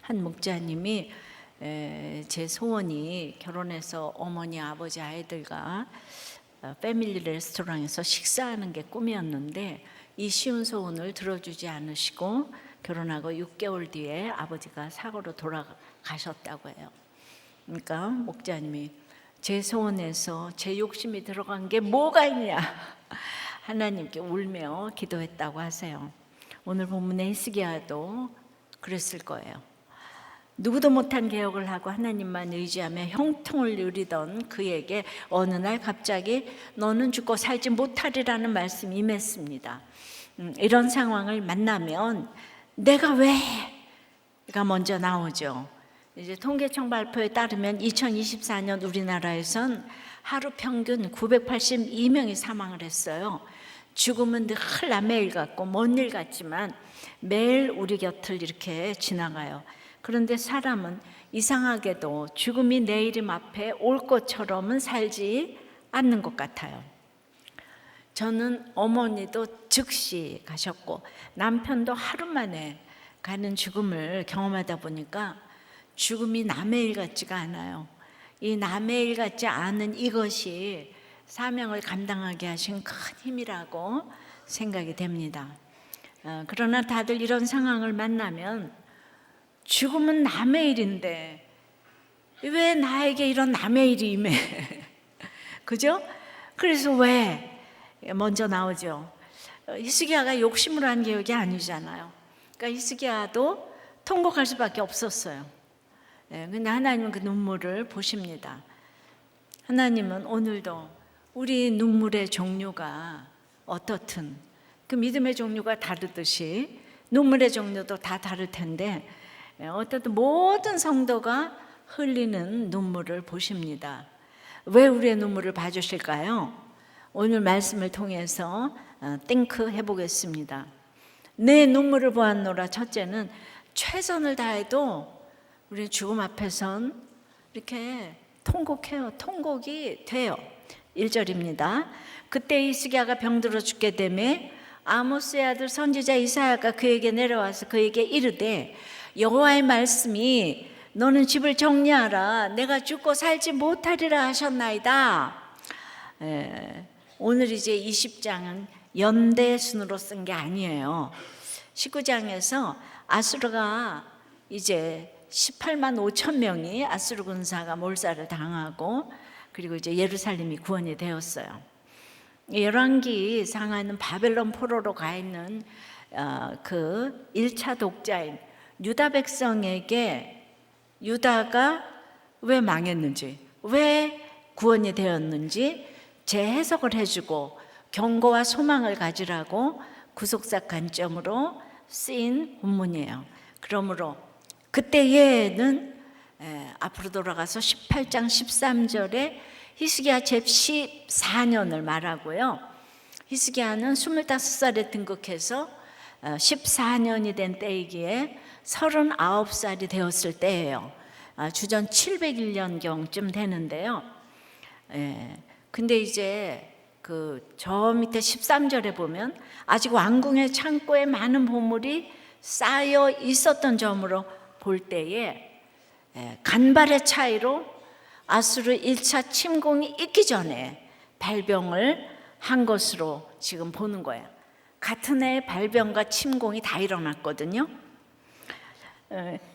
한 목자님이 제 소원이 결혼해서 어머니, 아버지, 아이들과 패밀리 레스토랑에서 식사하는 게 꿈이었는데 이 쉬운 소원을 들어주지 않으시고 결혼하고 6개월 뒤에 아버지가 사고로 돌아가셨다고 해요. 그러니까 목자님이 제 소원에서 제 욕심이 들어간 게 뭐가 있냐 하나님께 울며 기도했다고 하세요. 오늘 본문의 히스기야도 그랬을 거예요. 누구도 못한 개혁을 하고 하나님만 의지하며 형통을 누리던 그에게 어느 날 갑자기 너는 죽고 살지 못하리라는 말씀이 임했습니다. 이런 상황을 만나면 내가 왜가 먼저 나오죠. 이제 통계청 발표에 따르면 2024년 우리나라에선 하루 평균 982명이 사망을 했어요. 죽음은 늘 남의 일 같고 먼 일 같지만 매일 우리 곁을 이렇게 지나가요. 그런데 사람은 이상하게도 죽음이 내 이름 앞에 올 것처럼은 살지 않는 것 같아요. 저는 어머니도 즉시 가셨고 남편도 하루 만에 가는 죽음을 경험하다 보니까 죽음이 남의 일 같지가 않아요. 이 남의 일 같지 않은 이것이 사명을 감당하게 하신 큰 힘이라고 생각이 됩니다. 그러나 다들 이런 상황을 만나면 죽음은 남의 일인데 왜 나에게 이런 남의 일이 임해? 그죠? 그래서 왜 먼저 나오죠. 히스기야가 욕심으로 한 개혁이 아니잖아요. 그러니까 히스기야도 통곡할 수밖에 없었어요. 근데 하나님은 그 눈물을 보십니다. 하나님은 오늘도 우리 눈물의 종류가 어떻든 그 믿음의 종류가 다르듯이 눈물의 종류도 다 다를 텐데 어쨌든 모든 성도가 흘리는 눈물을 보십니다. 왜 우리의 눈물을 봐주실까요? 오늘 말씀을 통해서 띵크 해보겠습니다. 내 눈물을 보았노라. 첫째는 최선을 다해도 우리 죽음 앞에선 이렇게 통곡해요. 통곡이 돼요. 1절입니다. 그때 히스기야가 병들어 죽게 되매 아모스의 아들 선지자 이사야가 그에게 내려와서 그에게 이르되 여호와의 말씀이 너는 집을 정리하라 내가 죽고 살지 못하리라 하셨나이다. 오늘 이제 20장은 연대 순으로 쓴 게 아니에요. 19장에서 아수르가 이제 18만 5천 명이 아수르 군사가 몰살을 당하고 그리고 이제 예루살렘이 구원이 되었어요. 열왕기 상하는 바벨론 포로로 가 있는 그 1차 독자인 유다 백성에게 유다가 왜 망했는지, 왜 구원이 되었는지 재해석을 해주고 경고와 소망을 가지라고 구속사 관점으로 쓰인 본문이에요. 그러므로 그때에는 앞으로 돌아가서 18장 13절에 히스기야 제 14년을 말하고요. 히스기야는 25살에 등극해서 14년이 된 때이기에 39살이 되었을 때예요. 주전 701년경쯤 되는데요. 근데 이제 저 밑에 13절에 보면 아직 왕궁의 창고에 많은 보물이 쌓여 있었던 점으로 볼 때에 간발의 차이로 아수르 1차 침공이 있기 전에 발병을 한 것으로 지금 보는 거예요. 같은 해에 발병과 침공이 다 일어났거든요.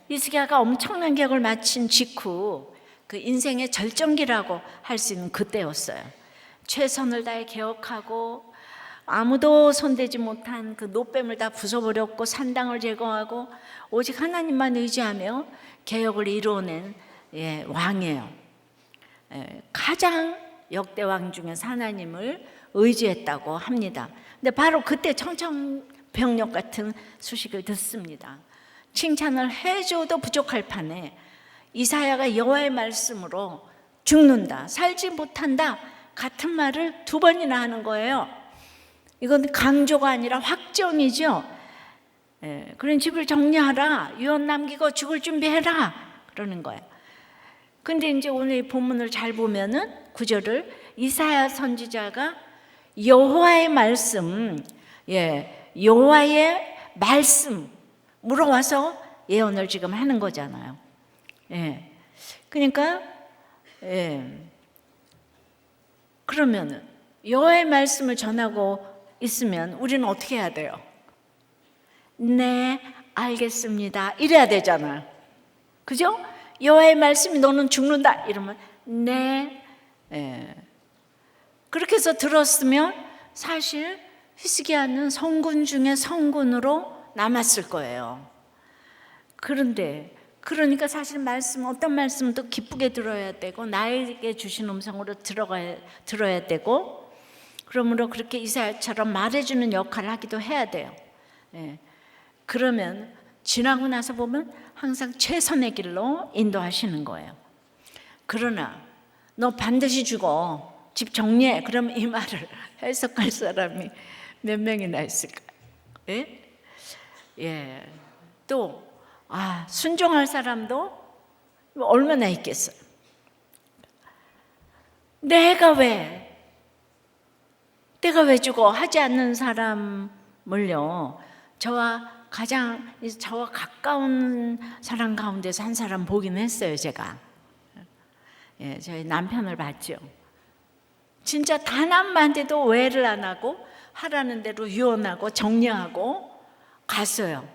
히스기야가 엄청난 개혁을 마친 직후 그 인생의 절정기라고 할 수 있는 그때였어요. 최선을 다해 개혁하고 아무도 손대지 못한 그 노뱀을 다 부숴버렸고 산당을 제거하고 오직 하나님만 의지하며 개혁을 이루어낸 왕이에요. 가장 역대 왕 중에서 하나님을 의지했다고 합니다. 근데 바로 그때 청천벽력 같은 소식을 듣습니다. 칭찬을 해줘도 부족할 판에 이사야가 여호와의 말씀으로 죽는다, 살지 못한다 같은 말을 2번이나 하는 거예요. 이건 강조가 아니라 확정이죠. 그런 집을 정리하라, 유언 남기고 죽을 준비해라 그러는 거예요. 근데 이제 오늘 이 본문을 잘 보면은 9절을 이사야 선지자가 여호와의 말씀, 여호와의 말씀 물어와서 예언을 지금 하는 거잖아요. 예. 그러니까 그러면은 여호와의 말씀을 전하고 있으면 우리는 어떻게 해야 돼요? 네, 알겠습니다. 이래야 되잖아요. 그죠? 여호와의 말씀이 너는 죽는다 이러면 네. 그렇게 해서 들었으면 사실 히스기야는 성군 중에 성군으로 남았을 거예요. 그런데 그러니까 사실 말씀, 어떤 말씀은 또 기쁘게 들어야 되고 나에게 주신 음성으로 들어야 되고, 그러므로 그렇게 이사야처럼 말해주는 역할을 하기도 해야 돼요. 그러면 지나고 나서 보면 항상 최선의 길로 인도하시는 거예요. 그러나 너 반드시 죽어, 집 정리해. 그러면 이 말을 해석할 사람이 몇 명이나 있을까요? 또 순종할 사람도 얼마나 있겠어요? 내가 왜 죽어? 하지 않는 사람을요, 저와 가까운 사람 가운데서 한 사람 보긴 했어요, 제가. 저희 남편을 봤죠. 진짜 단 한마디도 외를 안 하고 하라는 대로 유언하고 정리하고 갔어요.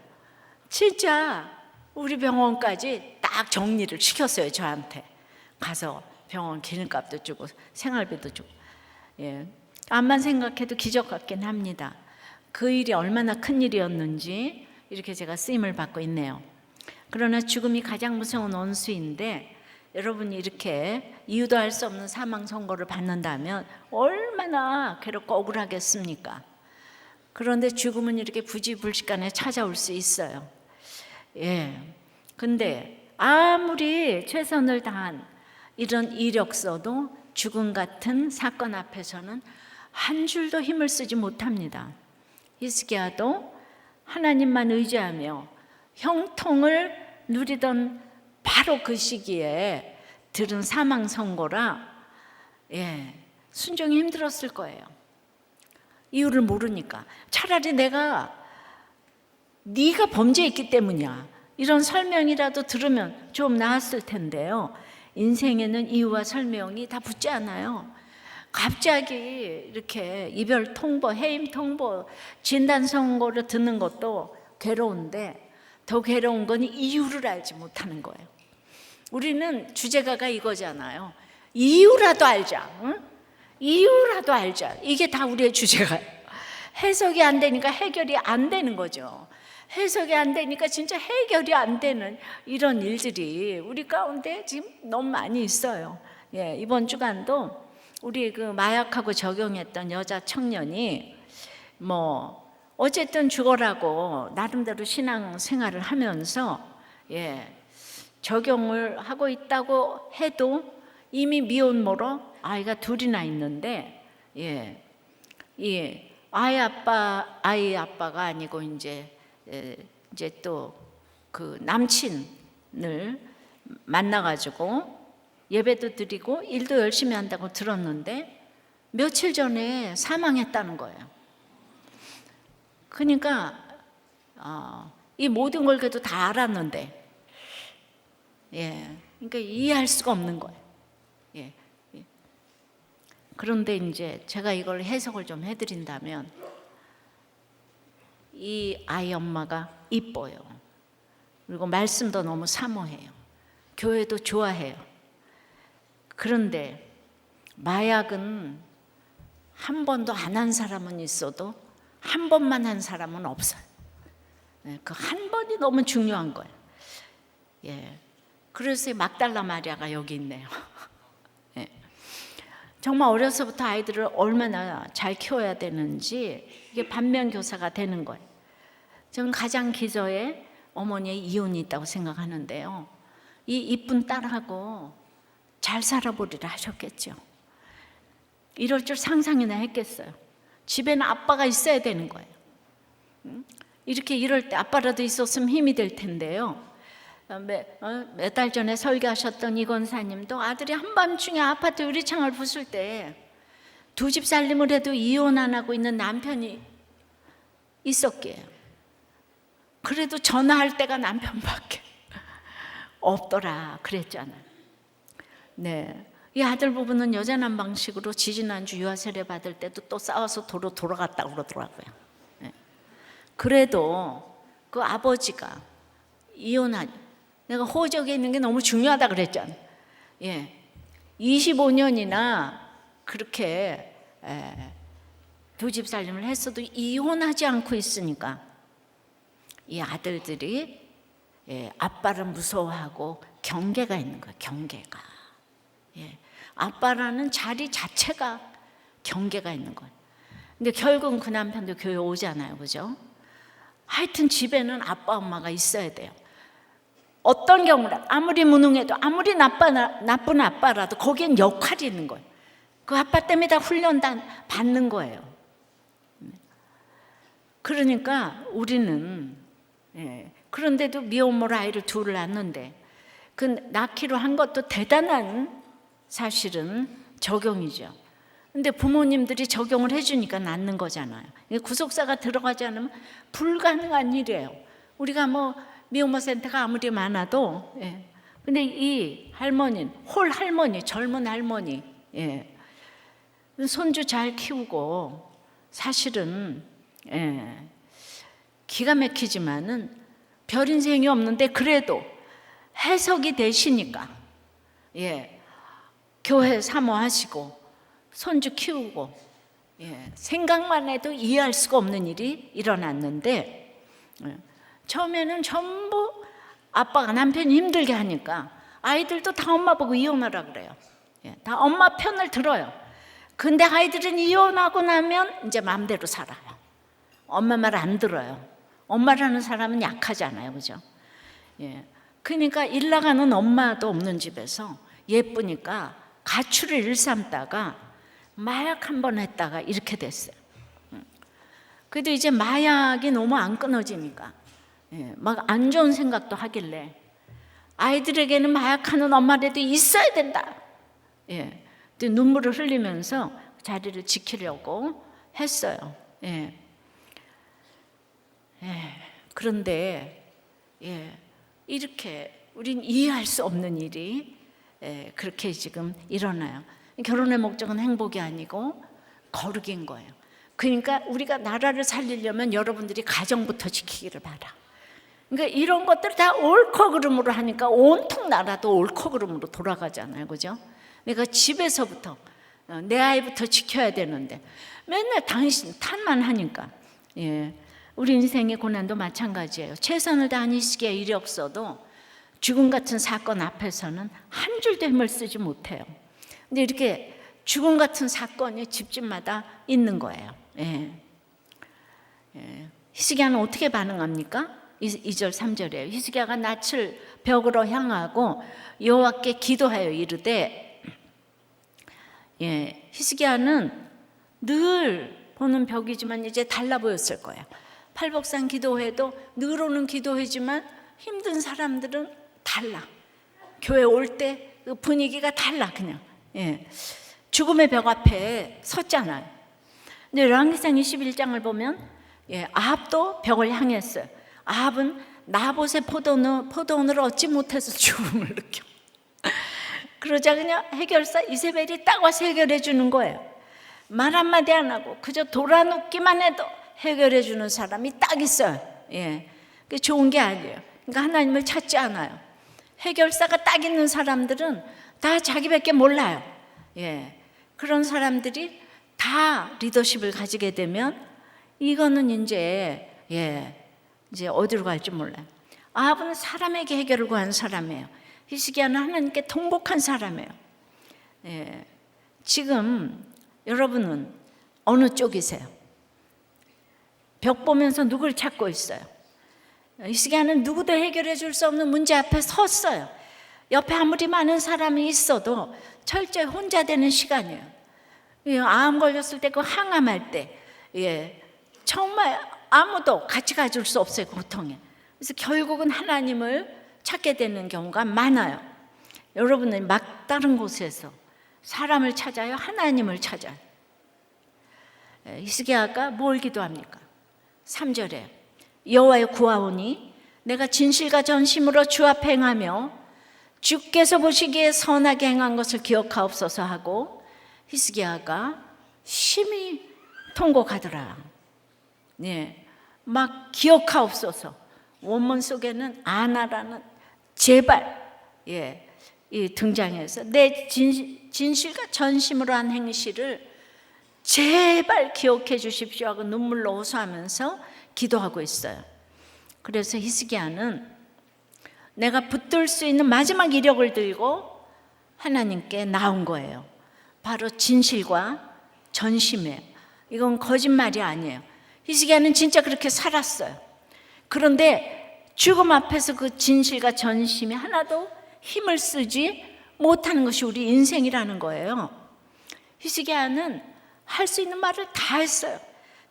진짜 우리 병원까지 딱 정리를 시켰어요. 저한테 가서 병원 기름값도 주고 생활비도 주고. 암만 생각해도 기적 같긴 합니다. 그 일이 얼마나 큰 일이었는지 이렇게 제가 쓰임을 받고 있네요. 그러나 죽음이 가장 무서운 원수인데, 여러분이 이렇게 이유도 알 수 없는 사망 선고를 받는다면 얼마나 괴롭고 억울하겠습니까? 그런데 죽음은 이렇게 부지불식간에 찾아올 수 있어요. 근데 아무리 최선을 다한 이런 이력서도 죽음 같은 사건 앞에서는 한 줄도 힘을 쓰지 못합니다. 히스기야도 하나님만 의지하며 형통을 누리던 바로 그 시기에 들은 사망 선고라 순종이 힘들었을 거예요. 이유를 모르니까. 차라리 네가 범죄했기 때문이야, 이런 설명이라도 들으면 좀 나았을 텐데요. 인생에는 이유와 설명이 다 붙지 않아요. 갑자기 이렇게 이별 통보, 해임 통보, 진단 선고를 듣는 것도 괴로운데 더 괴로운 건 이유를 알지 못하는 거예요. 우리는 주제가가 이거잖아요. 이유라도 알자. 응? 이유라도 알자. 이게 다 우리의 주제가예요. 해석이 안 되니까 해결이 안 되는 거죠. 해석이 안 되니까 진짜 해결이 안 되는 이런 일들이 우리 가운데 지금 너무 많이 있어요. 이번 주간도 우리 그 마약하고 적용했던 여자 청년이 어쨌든 죽어라고 나름대로 신앙 생활을 하면서 적용을 하고 있다고 해도 이미 미혼모로 아이가 둘이나 있는데 이 아이 아빠가 아니고 이제 또 그 남친을 만나가지고 예배도 드리고 일도 열심히 한다고 들었는데 며칠 전에 사망했다는 거예요. 그러니까 이 모든 걸 그래도 다 알았는데 그러니까 이해할 수가 없는 거예요. 그런데 이제 제가 이걸 해석을 좀 해드린다면, 이 아이 엄마가 이뻐요. 그리고 말씀도 너무 사모해요. 교회도 좋아해요. 그런데 마약은 한 번도 안 한 사람은 있어도 한 번만 한 사람은 없어요. 그 한 번이 너무 중요한 거예요. 그래서 막달라 마리아가 여기 있네요. 정말 어려서부터 아이들을 얼마나 잘 키워야 되는지 이게 반면교사가 되는 거예요. 저는 가장 기저에 어머니의 이혼이 있다고 생각하는데요. 이 이쁜 딸하고 잘 살아보리라 하셨겠죠. 이럴 줄 상상이나 했겠어요. 집에는 아빠가 있어야 되는 거예요. 이렇게 이럴 때 아빠라도 있었으면 힘이 될 텐데요. 몇 달 전에 설교하셨던 이 권사님도 아들이 한밤중에 아파트 유리창을 부술 때 두 집 살림을 해도 이혼 안 하고 있는 남편이 있었기에, 그래도 전화할 때가 남편밖에 없더라 그랬잖아요. 네, 이 아들 부부는 여자남 방식으로 지지난주 유아 세례 받을 때도 또 싸워서 도로 돌아갔다고 그러더라고요. 네. 그래도 그 아버지가 이혼하니, 내가 호적에 있는 게 너무 중요하다 그랬잖아요. 예, 25년이나 그렇게 두 집 살림을 했어도 이혼하지 않고 있으니까 이 아들들이 아빠를 무서워하고 경계가 있는 거예요. 경계가. 아빠라는 자리 자체가 경계가 있는 거예요. 근데 결국은 그 남편도 교회 오잖아요, 그죠? 하여튼 집에는 아빠 엄마가 있어야 돼요. 어떤 경우라 아무리 무능해도 아무리 나쁜 아빠라도 거기엔 역할이 있는 거예요. 그 아빠 때문에 다 훈련 받는 거예요. 그러니까 우리는 그런데도 미혼모로 아이를 둘을 낳는데 그 낳기로 한 것도 대단한 사실은 적용이죠. 근데 부모님들이 적용을 해주니까 낳는 거잖아요. 구속사가 들어가지 않으면 불가능한 일이에요. 우리가 뭐 미혼모 센터가 아무리 많아도 근데 이 할머니는 홀 할머니, 젊은 할머니 손주 잘 키우고 사실은 기가 막히지만은 별 인생이 없는데 그래도 해석이 되시니까 교회 사모하시고 손주 키우고 생각만 해도 이해할 수가 없는 일이 일어났는데 처음에는 전부 아빠가 남편이 힘들게 하니까 아이들도 다 엄마 보고 이혼하라 그래요. 다 엄마 편을 들어요. 근데 아이들은 이혼하고 나면 이제 마음대로 살아요. 엄마 말 안 들어요. 엄마라는 사람은 약하잖아요, 그죠? 그러니까 일 나가는 엄마도 없는 집에서 예쁘니까 가출을 일삼다가 마약 한 번 했다가 이렇게 됐어요. 그래도 이제 마약이 너무 안 끊어지니까 막 안 좋은 생각도 하길래 아이들에게는 마약하는 엄마라도 있어야 된다. 눈물을 흘리면서 자리를 지키려고 했어요. 그런데 이렇게 우린 이해할 수 없는 일이 그렇게 지금 일어나요. 결혼의 목적은 행복이 아니고 거룩인 거예요. 그러니까 우리가 나라를 살리려면 여러분들이 가정부터 지키기를 바라. 그러니까 이런 것들 다 옳고 그름으로 하니까 온통 나라도 옳고 그름으로 돌아가잖아요, 그죠? 내가 집에서부터 내 아이부터 지켜야 되는데 맨날 당신 탓만 하니까 우리 인생의 고난도 마찬가지예요. 최선을 다하시기에 이력서도 죽음 같은 사건 앞에서는 한 줄도 힘을 쓰지 못해요. 근데 이렇게 죽음 같은 사건이 집집마다 있는 거예요. 히스기야는 어떻게 반응합니까? 2절 3절이에요. 히스기야가 낯을 벽으로 향하고 여호와께 기도하여 이르되 히스기야는 늘 보는 벽이지만 이제 달라 보였을 거예요. 팔복산 기도회도 늘 오는 기도회지만 힘든 사람들은 달라. 교회 올 때 그 분위기가 달라. 그냥 죽음의 벽 앞에 섰잖아요. 근데 열왕기상 21장을 보면 아합도 벽을 향했어요. 아합은 나봇의 포도원을 얻지 못해서 죽음을 느껴. 그러자 그냥 해결사 이세벨이 딱 와서 해결해 주는 거예요. 말 한마디 안 하고 그저 돌아눕기만 해도 해결해 주는 사람이 딱 있어요. 그게 좋은 게 아니에요. 그러니까 하나님을 찾지 않아요. 해결사가 딱 있는 사람들은 다 자기밖에 몰라요. 그런 사람들이 다 리더십을 가지게 되면 이거는 이제 어디로 갈지 몰라요. 아합은 사람에게 해결을 구한 사람이에요. 히스기야는 하나님께 통복한 사람이에요. 지금 여러분은 어느 쪽이세요? 벽 보면서 누굴 찾고 있어요? 히스기야는 누구도 해결해 줄 수 없는 문제 앞에 섰어요. 옆에 아무리 많은 사람이 있어도 철저히 혼자 되는 시간이에요. 암 걸렸을 때 그 항암할 때 정말 아무도 같이 가줄 수 없어요, 고통에. 그래서 결국은 하나님을 찾게 되는 경우가 많아요. 여러분은 막다른 곳에서 사람을 찾아요? 하나님을 찾아요? 히스기야가 뭘 기도합니까? 3절에 여호와여 구하오니 내가 진실과 전심으로 주 앞에 행하며 주께서 보시기에 선하게 행한 것을 기억하옵소서 하고 히스기야가 심히 통곡하더라. 막 기억하옵소서. 원문 속에는 아나라는 제발 이 등장해서 내 진실과 전심으로 한 행실을 제발 기억해 주십시오 하고 눈물로 호소하면서 기도하고 있어요. 그래서 히스기야는 내가 붙들 수 있는 마지막 이력을 들고 하나님께 나온 거예요. 바로 진실과 전심이에요. 이건 거짓말이 아니에요. 히스기야는 진짜 그렇게 살았어요. 그런데 죽음 앞에서 그 진실과 전심이 하나도 힘을 쓰지 못하는 것이 우리 인생이라는 거예요. 히스기야는 할 수 있는 말을 다 했어요.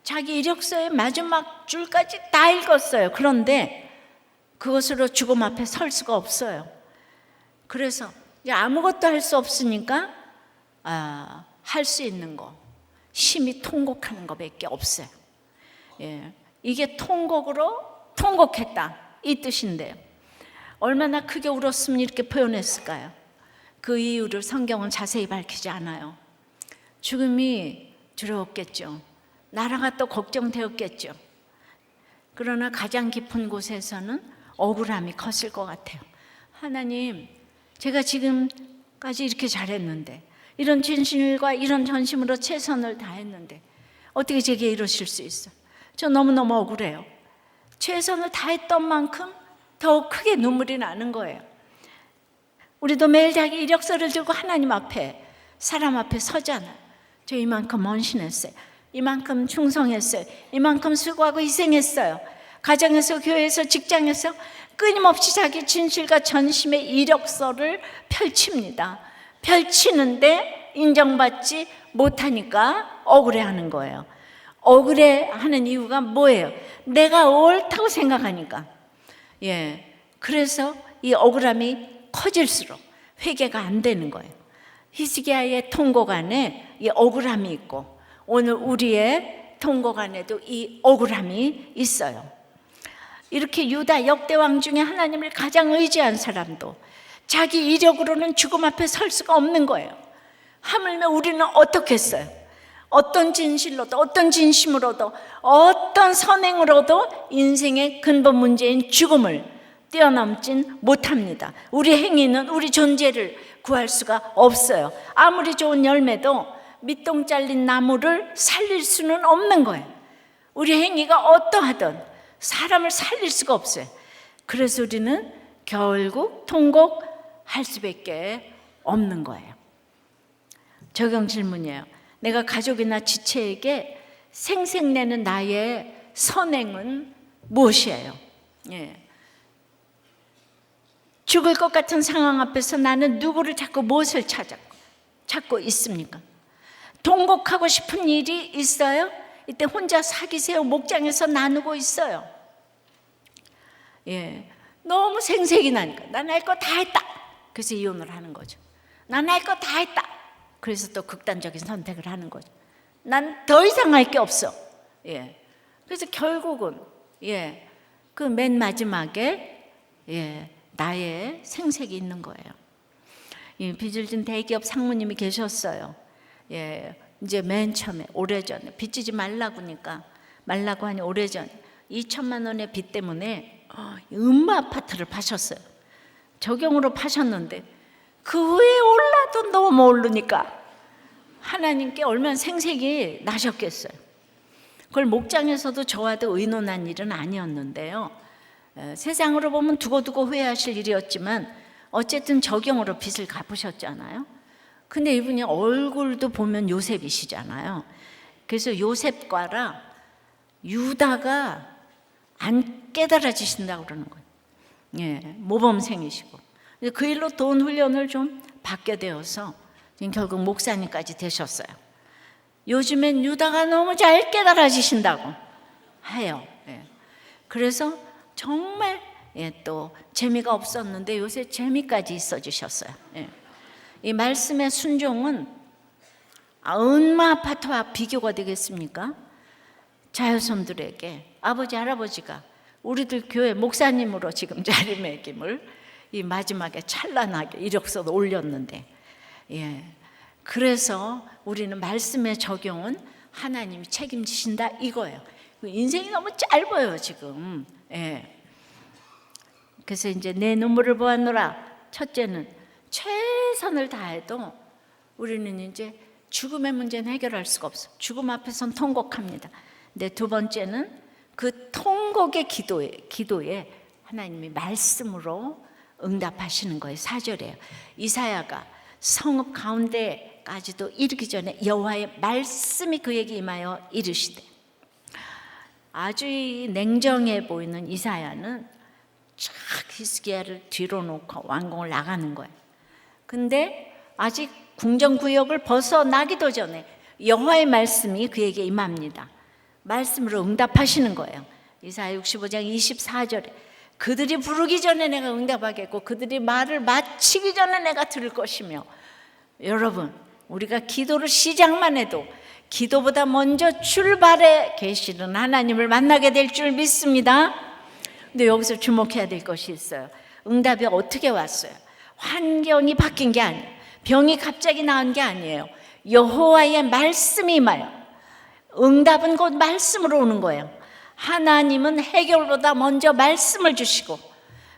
자기 이력서의 마지막 줄까지 다 읽었어요. 그런데 그것으로 죽음 앞에 설 수가 없어요. 그래서 이제 아무것도 할 수 없으니까 할 수 있는 거, 심히 통곡하는 것밖에 없어요. 이게 통곡으로 통곡했다 이 뜻인데요. 얼마나 크게 울었으면 이렇게 표현했을까요? 그 이유를 성경은 자세히 밝히지 않아요. 죽음이 두려웠겠죠. 나라가 또 걱정되었겠죠. 그러나 가장 깊은 곳에서는 억울함이 컸을 것 같아요. 하나님, 제가 지금까지 이렇게 잘했는데, 이런 진실과 이런 전심으로 최선을 다했는데 어떻게 제게 이러실 수 있어요? 저 너무너무 억울해요. 최선을 다했던 만큼 더 크게 눈물이 나는 거예요. 우리도 매일 자기 이력서를 들고 하나님 앞에, 사람 앞에 서잖아요. 저 이만큼 헌신했어요. 이만큼 충성했어요. 이만큼 수고하고 희생했어요. 가정에서, 교회에서, 직장에서 끊임없이 자기 진실과 전심의 이력서를 펼칩니다. 펼치는데 인정받지 못하니까 억울해하는 거예요. 억울해하는 이유가 뭐예요? 내가 옳다고 생각하니까. 그래서 이 억울함이 커질수록 회개가 안 되는 거예요. 히스기야의 통곡 안에 이 억울함이 있고 오늘 우리의 통곡 안에도 이 억울함이 있어요. 이렇게 유다 역대왕 중에 하나님을 가장 의지한 사람도 자기 이력으로는 죽음 앞에 설 수가 없는 거예요. 하물며 우리는 어떻겠어요? 어떤 진실로도, 어떤 진심으로도, 어떤 선행으로도 인생의 근본 문제인 죽음을 뛰어넘진 못합니다. 우리 행위는 우리 존재를 구할 수가 없어요. 아무리 좋은 열매도 밑동 잘린 나무를 살릴 수는 없는 거예요. 우리 행위가 어떠하든 사람을 살릴 수가 없어요. 그래서 우리는 결국 통곡할 수밖에 없는 거예요. 적용 질문이에요. 내가 가족이나 지체에게 생색내는 나의 선행은 무엇이에요? 죽을 것 같은 상황 앞에서 나는 누구를 찾고 무엇을 찾고 있습니까? 통곡하고 싶은 일이 있어요? 이때 혼자 사귀세요 목장에서 나누고 있어요. 너무 생색이 나니까 난 할 거 다 했다. 그래서 이혼을 하는 거죠. 난 할 거 다 했다. 그래서 또 극단적인 선택을 하는 거죠. 난 더 이상 할 게 없어. 그래서 결국은 그 맨 마지막에 나의 생색이 있는 거예요. 빚을 진 대기업 상무님이 계셨어요. 이제 맨 처음에 오래전에 빚지지 말라고 하니 오래전 2천만 원의 빚 때문에 음마 아파트를 파셨어요. 적용으로 파셨는데 그 후에 올라도 너무 오르니까 하나님께 얼마나 생색이 나셨겠어요. 그걸 목장에서도 저와도 의논한 일은 아니었는데요. 세상으로 보면 두고두고 후회하실 일이었지만 어쨌든 적용으로 빚을 갚으셨잖아요. 근데 이분이 얼굴도 보면 요셉이시잖아요. 그래서 요셉과라 유다가 안 깨달아지신다고 그러는 거예요. 모범생이시고 그 일로 돈 훈련을 좀 받게 되어서 결국 목사님까지 되셨어요. 요즘엔 유다가 너무 잘 깨달아지신다고 해요. 그래서 정말 또 재미가 없었는데 요새 재미까지 있어 주셨어요. 이 말씀의 순종은 음마 아파트와 비교가 되겠습니까? 자녀손들에게 아버지 할아버지가 우리들 교회 목사님으로 지금 자리매김을 이 마지막에 찬란하게 이력서도 올렸는데, 그래서 우리는 말씀의 적용은 하나님이 책임지신다 이거예요. 인생이 너무 짧아요 지금. 그래서 이제 내 눈물을 보았노라. 첫째는 최선을 다해도 우리는 이제 죽음의 문제는 해결할 수가 없어. 죽음 앞에선 통곡합니다. 근데 두 번째는 그 통곡의 기도에 하나님이 말씀으로 응답하시는 거예요. 4절이에요. 이사야가 성읍 가운데까지도 이르기 전에 여호와의 말씀이 그에게 임하여 이르시되, 아주 냉정해 보이는 이사야는 쫙 히스기야를 뒤로 놓고 왕궁을 나가는 거예요. 근데 아직 궁정구역을 벗어나기도 전에 여호와의 말씀이 그에게 임합니다. 말씀으로 응답하시는 거예요. 이사야 65장 24절에 그들이 부르기 전에 내가 응답하겠고 그들이 말을 마치기 전에 내가 들을 것이며. 여러분, 우리가 기도를 시작만 해도 기도보다 먼저 출발해 계시는 하나님을 만나게 될 줄 믿습니다. 근데 여기서 주목해야 될 것이 있어요. 응답이 어떻게 왔어요? 환경이 바뀐 게 아니에요. 병이 갑자기 나은 게 아니에요. 여호와의 말씀이 임하여. 응답은 곧 말씀으로 오는 거예요. 하나님은 해결보다 먼저 말씀을 주시고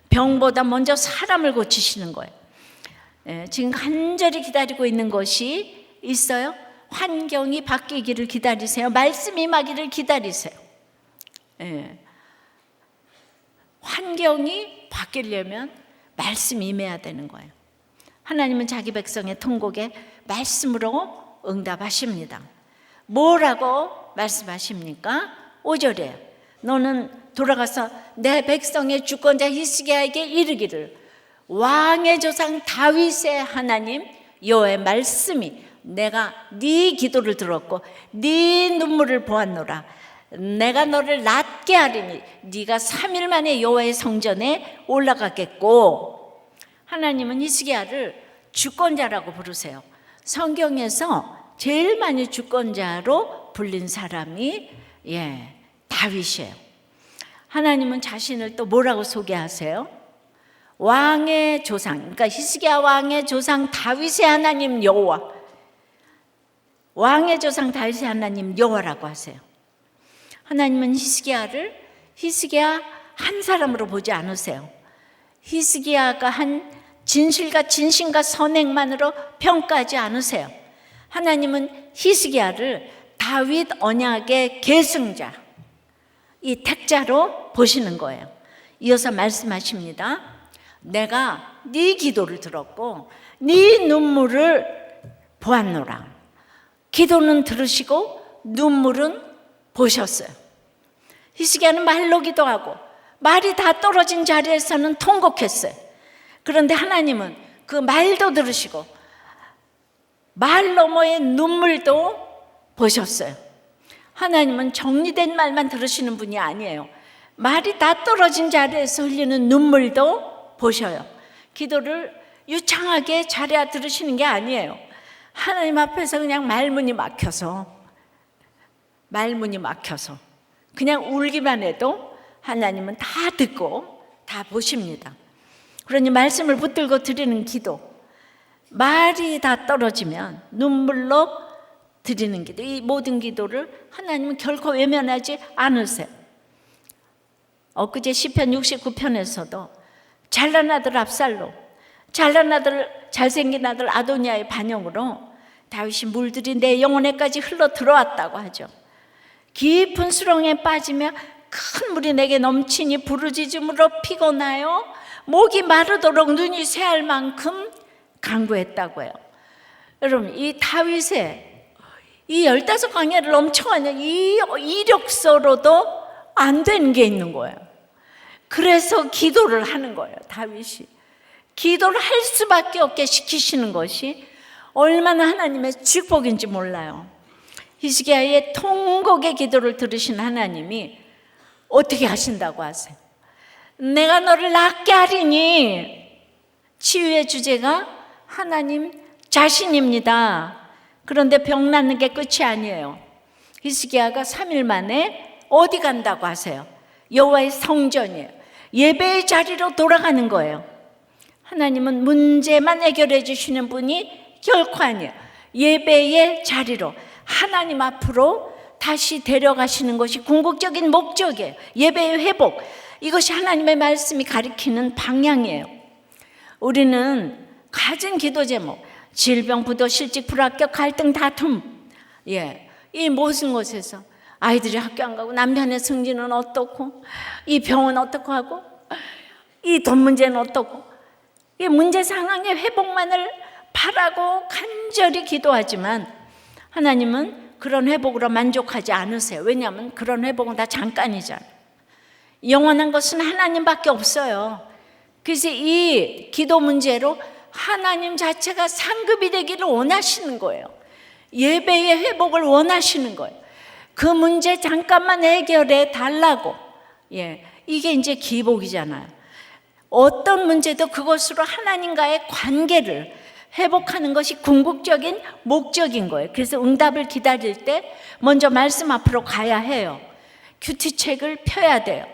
병보다 먼저 사람을 고치시는 거예요. 지금 간절히 기다리고 있는 것이 있어요. 환경이 바뀌기를 기다리세요. 말씀이 임하기를 기다리세요. 환경이 바뀌려면 말씀이 임해야 되는 거예요. 하나님은 자기 백성의 통곡에 말씀으로 응답하십니다. 뭐라고 말씀하십니까? 5절에 너는 돌아가서 내 백성의 주권자 히스기야에게 이르기를 왕의 조상 다윗의 하나님 여호와의 말씀이 내가 네 기도를 들었고 네 눈물을 보았노라. 내가 너를 낫게 하리니 네가 3일 만에 여호와의 성전에 올라가겠고. 하나님은 히스기야를 주권자라고 부르세요. 성경에서 제일 많이 주권자로 불린 사람이 다윗이에요. 하나님은 자신을 또 뭐라고 소개하세요? 왕의 조상, 그러니까 히스기야 왕의 조상 다윗의 하나님 여호와, 왕의 조상 다윗의 하나님 여호와라고 하세요. 하나님은 히스기야 한 사람으로 보지 않으세요. 히스기야가 한 진실과 진심과 선행만으로 평가하지 않으세요. 하나님은 히스기야를 다윗 언약의 계승자, 이 택자로 보시는 거예요. 이어서 말씀하십니다. 내가 네 기도를 들었고 네 눈물을 보았노라. 기도는 들으시고 눈물은 보셨어요. 히스기야는 말로 기도하고 말이 다 떨어진 자리에서는 통곡했어요. 그런데 하나님은 그 말도 들으시고 말 너머의 눈물도 보셨어요. 하나님은 정리된 말만 들으시는 분이 아니에요. 말이 다 떨어진 자리에서 흘리는 눈물도 보셔요. 기도를 유창하게 잘해야 들으시는 게 아니에요. 하나님 앞에서 그냥 말문이 막혀서 그냥 울기만 해도 하나님은 다 듣고 다 보십니다. 그러니 말씀을 붙들고 드리는 기도, 말이 다 떨어지면 눈물로 드리는 기도, 이 모든 기도를 하나님은 결코 외면하지 않으세요. 엊그제 시편 69편에서도 잘난 아들 압살롬, 잘난 아들, 잘생긴 아들 아도니아의 반영으로 다윗이 물들이 내 영혼에까지 흘러 들어왔다고 하죠. 깊은 수렁에 빠지며 큰 물이 내게 넘치니 부르짖음으로 피곤하여 목이 마르도록 눈이 새할 만큼 간구했다고 해요. 여러분, 이 다윗의 이 15광야를 넘쳐가는 이 이력서로도 안 되는 게 있는 거예요. 그래서 기도를 하는 거예요. 다윗이 기도를 할 수밖에 없게 시키시는 것이 얼마나 하나님의 축복인지 몰라요. 히스기야의 통곡의 기도를 들으신 하나님이 어떻게 하신다고 하세요? 내가 너를 낫게 하리니. 치유의 주제가 하나님 자신입니다. 그런데 병 낫는 게 끝이 아니에요. 히스기야가 3일 만에 어디 간다고 하세요? 여호와의 성전이에요. 예배의 자리로 돌아가는 거예요. 하나님은 문제만 해결해 주시는 분이 결코 아니에요. 예배의 자리로 하나님 앞으로 다시 데려가시는 것이 궁극적인 목적이에요. 예배의 회복, 이것이 하나님의 말씀이 가리키는 방향이에요. 우리는 가진 기도 제목, 질병, 부도, 실직, 불합격, 갈등, 다툼, 이 모든 것에서 아이들이 학교 안 가고 남편의 승진은 어떻고, 이 병은 어떻고 하고, 이 돈 문제는 어떻고, 이 문제 상황의 회복만을 바라고 간절히 기도하지만 하나님은 그런 회복으로 만족하지 않으세요. 왜냐하면 그런 회복은 다 잠깐이잖아요. 영원한 것은 하나님밖에 없어요. 그래서 이 기도 문제로 하나님 자체가 상급이 되기를 원하시는 거예요. 예배의 회복을 원하시는 거예요. 그 문제 잠깐만 해결해 달라고. 이게 이제 기복이잖아요. 어떤 문제도 그것으로 하나님과의 관계를 회복하는 것이 궁극적인 목적인 거예요. 그래서 응답을 기다릴 때 먼저 말씀 앞으로 가야 해요. 큐티책을 펴야 돼요.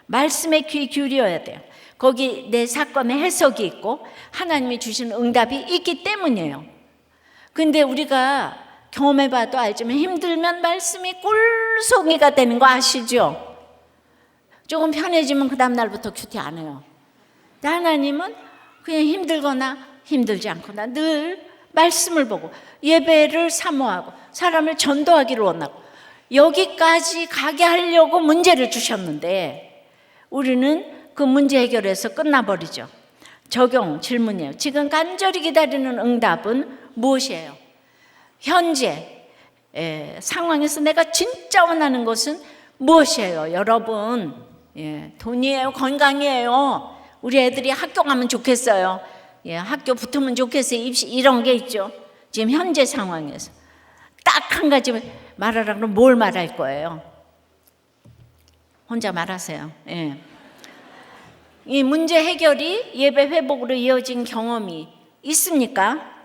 말씀에 귀 기울여야 돼요. 거기 내 사건의 해석이 있고 하나님이 주신 응답이 있기 때문이에요. 근데 우리가 경험해봐도 알지만 힘들면 말씀이 꿀송이가 되는 거 아시죠? 조금 편해지면 그 다음 날부터 큐티 안 해요. 하나님은 그냥 힘들거나 힘들지 않거나 늘 말씀을 보고 예배를 사모하고 사람을 전도하기를 원하고 여기까지 가게 하려고 문제를 주셨는데 우리는 그 문제 해결에서 끝나버리죠. 적용 질문이에요. 지금 간절히 기다리는 응답은 무엇이에요? 현재 상황에서 내가 진짜 원하는 것은 무엇이에요? 여러분, 돈이에요? 건강이에요? 우리 애들이 학교 가면 좋겠어요. 학교 붙으면 좋겠어요. 입시 이런 게 있죠. 지금 현재 상황에서 딱 한 가지 말하라 그러면 뭘 말할 거예요? 혼자 말하세요. 이 문제 해결이 예배 회복으로 이어진 경험이 있습니까?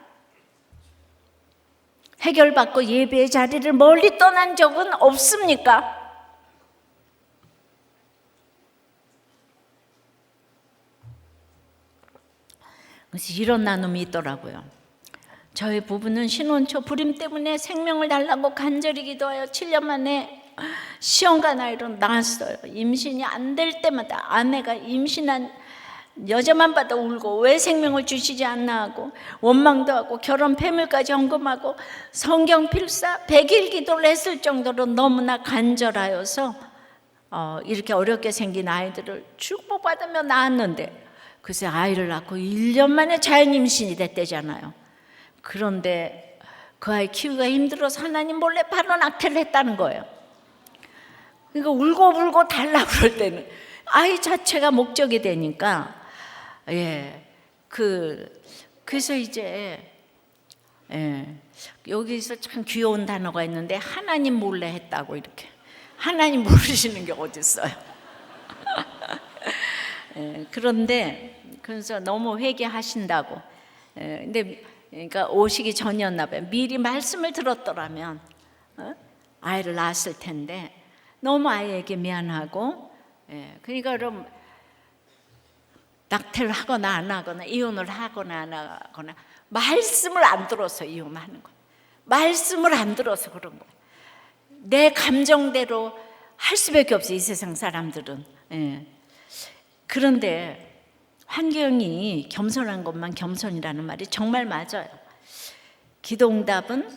해결받고 예배의 자리를 멀리 떠난 적은 없습니까? 그래서 이런 나눔이 있더라고요. 저희 부부는 신혼 초 불임 때문에 생명을 달라고 간절히 기도하여 7년 만에 시험관 아이로 낳았어요. 임신이 안 될 때마다 아내가 임신한 여자만 봐도 울고 왜 생명을 주시지 않나 하고 원망도 하고 결혼 폐물까지 헌금하고 성경 필사 100일 기도를 했을 정도로 너무나 간절하여서 이렇게 어렵게 생긴 아이들을 축복받으며 낳았는데 글쎄 아이를 낳고 1년 만에 자연 임신이 됐대잖아요. 그런데 그 아이 키우기가 힘들어서 하나님 몰래 바로 낙태를 했다는 거예요. 그러니까 울고 달라고 그럴 때는 아이 자체가 목적이 되니까 그래서 이제 여기서 참 귀여운 단어가 있는데 하나님 몰래 했다고 이렇게 하나님 모르시는 게 어디 있어요. 그런데 그래서 너무 회개하신다고. 근데 그러니까 오시기 전이었나 봐요. 미리 말씀을 들었더라면 아이를 낳았을 텐데 너무 아이에게 미안하고 그러니까 그럼 낙태를 하거나 안 하거나 이혼을 하거나 안 하거나 말씀을 안 들어서 이혼하는 거예요. 말씀을 안 들어서 그런 거예요. 내 감정대로 할 수밖에 없어요. 이 세상 사람들은. 그런데 환경이 겸손한 것만 겸손이라는 말이 정말 맞아요. 기도응답은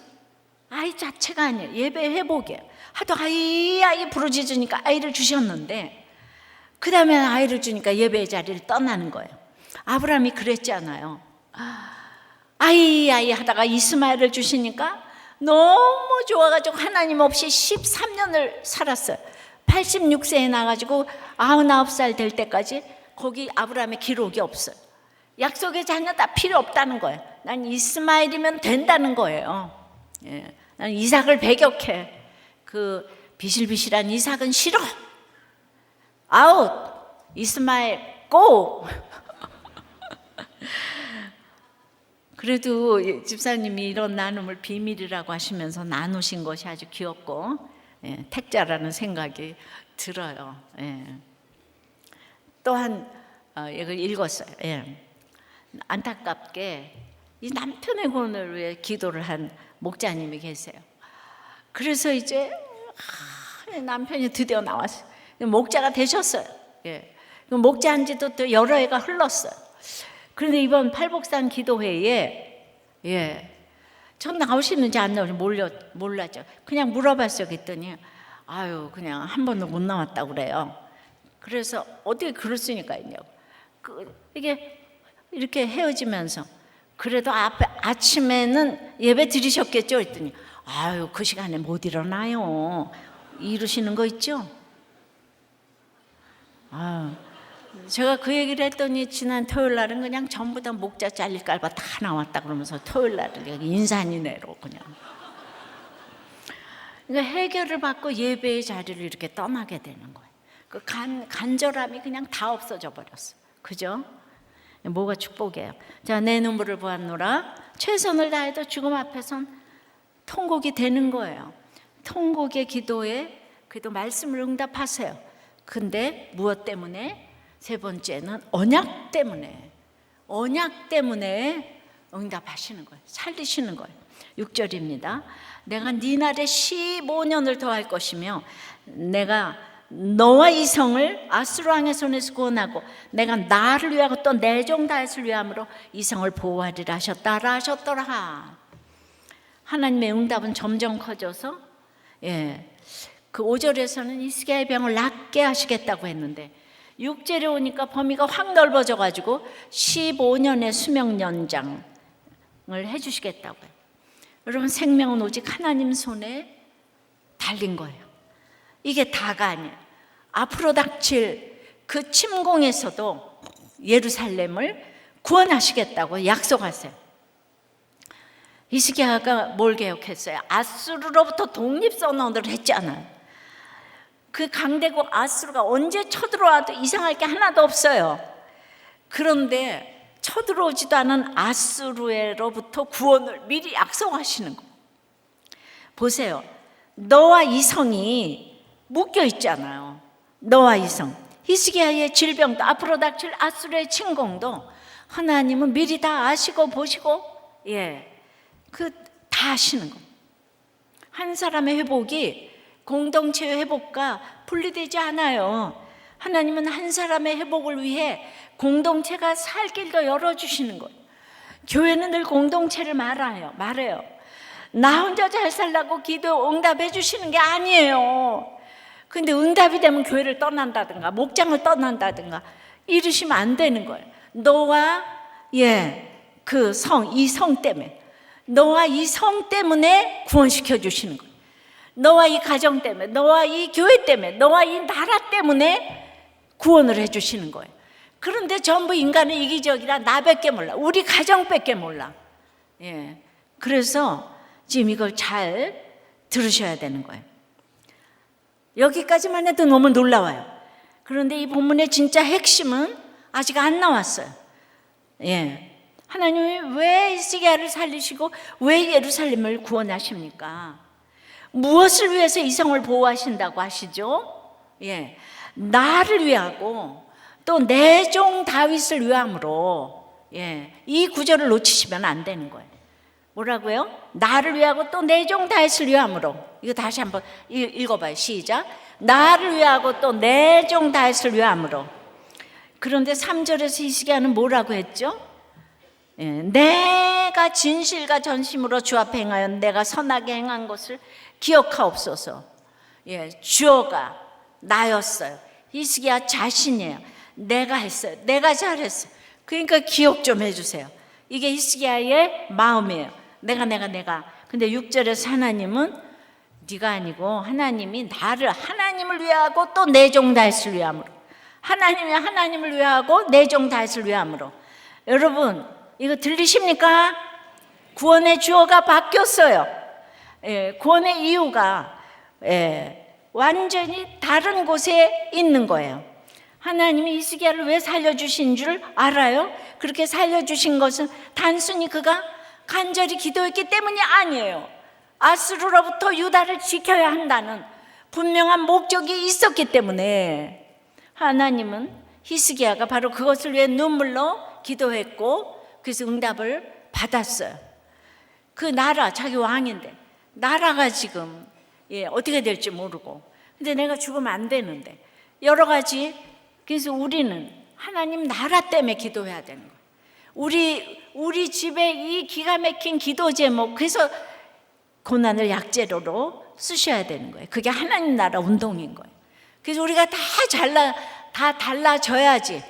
아이 자체가 아니에요. 예배 회복이에요. 하도 아이 부르짖으니까 아이를 주셨는데 그 다음에 아이를 주니까 예배의 자리를 떠나는 거예요. 아브라함이 그랬잖아요. 아이 하다가 이스마엘을 주시니까 너무 좋아가지고 하나님 없이 13년을 살았어요. 86세에 나가지고 99살 될 때까지 거기 아브라함의 기록이 없어요. 약속의 자녀 다 필요 없다는 거예요. 난 이스마엘이면 된다는 거예요. 난 이삭을 배격해. 그 비실비실한 이삭은 싫어. 아웃. 이스마엘 고. 그래도 집사님이 이런 나눔을 비밀이라고 하시면서 나누신 것이 아주 귀엽고 택자라는 생각이 들어요. 예. 또한 이걸 읽었어요. 예. 안타깝게 이 남편의 구원을 위해 기도를 한 목자님이 계세요. 그래서 이제 남편이 드디어 나왔어요. 목자가 되셨어요. 예. 목자한 지도 또 여러 해가 흘렀어요. 그런데 이번 팔복산 기도회에 전 나오시는지 안 나오는지 몰랐죠. 그냥 물어봤어요. 그랬더니 아유 그냥 한 번도 못 나왔다고 그래요. 그래서 어떻게 그럴 수니까 있냐고. 이게 이렇게 헤어지면서 그래도 아침에는 예배 드리셨겠죠? 그랬더니 아유 그 시간에 못 일어나요. 이러시는 거 있죠? 제가 그 얘기를 했더니 지난 토요일 날은 그냥 전부 다 목자 잘릴 깔바 다 나왔다 그러면서 토요일 날은 여기 인산인해로 그냥. 그러니까 해결을 받고 예배의 자리를 이렇게 떠나게 되는 거예요. 그 간절함이 그냥 다 없어져 버렸어. 그죠? 뭐가 축복이에요. 자, 내 눈물을 보았노라. 최선을 다해도 죽음 앞에선 통곡이 되는 거예요. 통곡의 기도에 그래도 말씀을 응답하세요. 근데 무엇 때문에? 세 번째는 언약 때문에 응답하시는 거예요. 살리시는 거예요. 6절입니다. 내가 네 날에 15년을 더할 것이며 내가 너와 이 성을 아수르 왕의 손에서 구원하고 내가 나를 위하고 또 내 종 다윗을 위함으로 이 성을 보호하리라 하셨더라. 하나님의 응답은 점점 커져서 그 5절에서는 히스기야의 병을 낫게 하시겠다고 했는데 6절에 오니까 범위가 확 넓어져 가지고 15년의 수명 연장을 해주시겠다고 해요. 여러분 생명은 오직 하나님 손에 달린 거예요. 이게 다가 아니에요. 앞으로 닥칠 그 침공에서도 예루살렘을 구원하시겠다고 약속하세요. 히스기야가 뭘 개혁했어요? 아수르로부터 독립선언을 했잖아요. 그 강대국 아수르가 언제 쳐들어와도 이상할 게 하나도 없어요. 그런데 쳐들어오지도 않은 아수르로부터 구원을 미리 약속하시는 거예요. 보세요. 너와 이 성이 묶여 있잖아요. 너와 이 성. 히스기야의 질병도 앞으로 닥칠 아수르의 침공도 하나님은 미리 다 아시고 보시고 다 하시는 거예요. 한 사람의 회복이 공동체의 회복과 분리되지 않아요. 하나님은 한 사람의 회복을 위해 공동체가 살 길도 열어주시는 거예요. 교회는 늘 공동체를 말해요. 나 혼자 잘 살라고 기도 응답해 주시는 게 아니에요. 근데 응답이 되면 교회를 떠난다든가 목장을 떠난다든가 이러시면 안 되는 거예요. 너와 그 성, 이 성 때문에 너와 이 성 때문에 구원시켜 주시는 거예요. 너와 이 가정 때문에, 너와 이 교회 때문에, 너와 이 나라 때문에 구원을 해주시는 거예요. 그런데 전부 인간은 이기적이라 나밖에 몰라. 우리 가정밖에 몰라. 그래서 지금 이걸 잘 들으셔야 되는 거예요. 여기까지만 해도 너무 놀라워요. 그런데 이 본문의 진짜 핵심은 아직 안 나왔어요. 하나님이 왜 히스기야를 살리시고 왜 예루살렘을 구원하십니까? 무엇을 위해서 이 성을 보호하신다고 하시죠? 나를 위하고 또 내 종 다윗을 위함으로 이 구절을 놓치시면 안 되는 거예요. 뭐라고요? 나를 위하고 또 내 종 다윗을 위함으로. 이거 다시 한번 읽어봐요. 시작. 나를 위하고 또 내 종 다윗을 위함으로. 그런데 3절에서 히스기야는 뭐라고 했죠? 내가 진실과 전심으로 주 앞에 행하여 내가 선하게 행한 것을 기억하옵소서. 주어가 나였어요. 히스기야 자신이에요. 내가 했어요. 내가 잘했어요. 그러니까 기억 좀 해주세요. 이게 히스기야의 마음이에요. 내가. 근데 6절에서 하나님은 네가 아니고 하나님이 하나님을 위하고 또 내 종 다윗을 위함으로. 하나님이 하나님을 위하고 내 종 다윗을 위함으로. 여러분 이거 들리십니까? 구원의 주어가 바뀌었어요. 구원의 이유가 완전히 다른 곳에 있는 거예요. 하나님이 히스기야를 왜 살려주신 줄 알아요? 그렇게 살려주신 것은 단순히 그가 간절히 기도했기 때문이 아니에요. 아수르로부터 유다를 지켜야 한다는 분명한 목적이 있었기 때문에 하나님은 히스기야가 바로 그것을 위해 눈물로 기도했고 그래서 응답을 받았어요. 그 나라, 자기 왕인데 나라가 지금 어떻게 될지 모르고, 근데 내가 죽으면 안 되는데 여러 가지. 그래서 우리는 하나님 나라 때문에 기도해야 되는 거예요. 우리 집에 이 기가 막힌 기도 제목, 그래서 고난을 약재료로 쓰셔야 되는 거예요. 그게 하나님 나라 운동인 거예요. 그래서 우리가 다 달라져야지.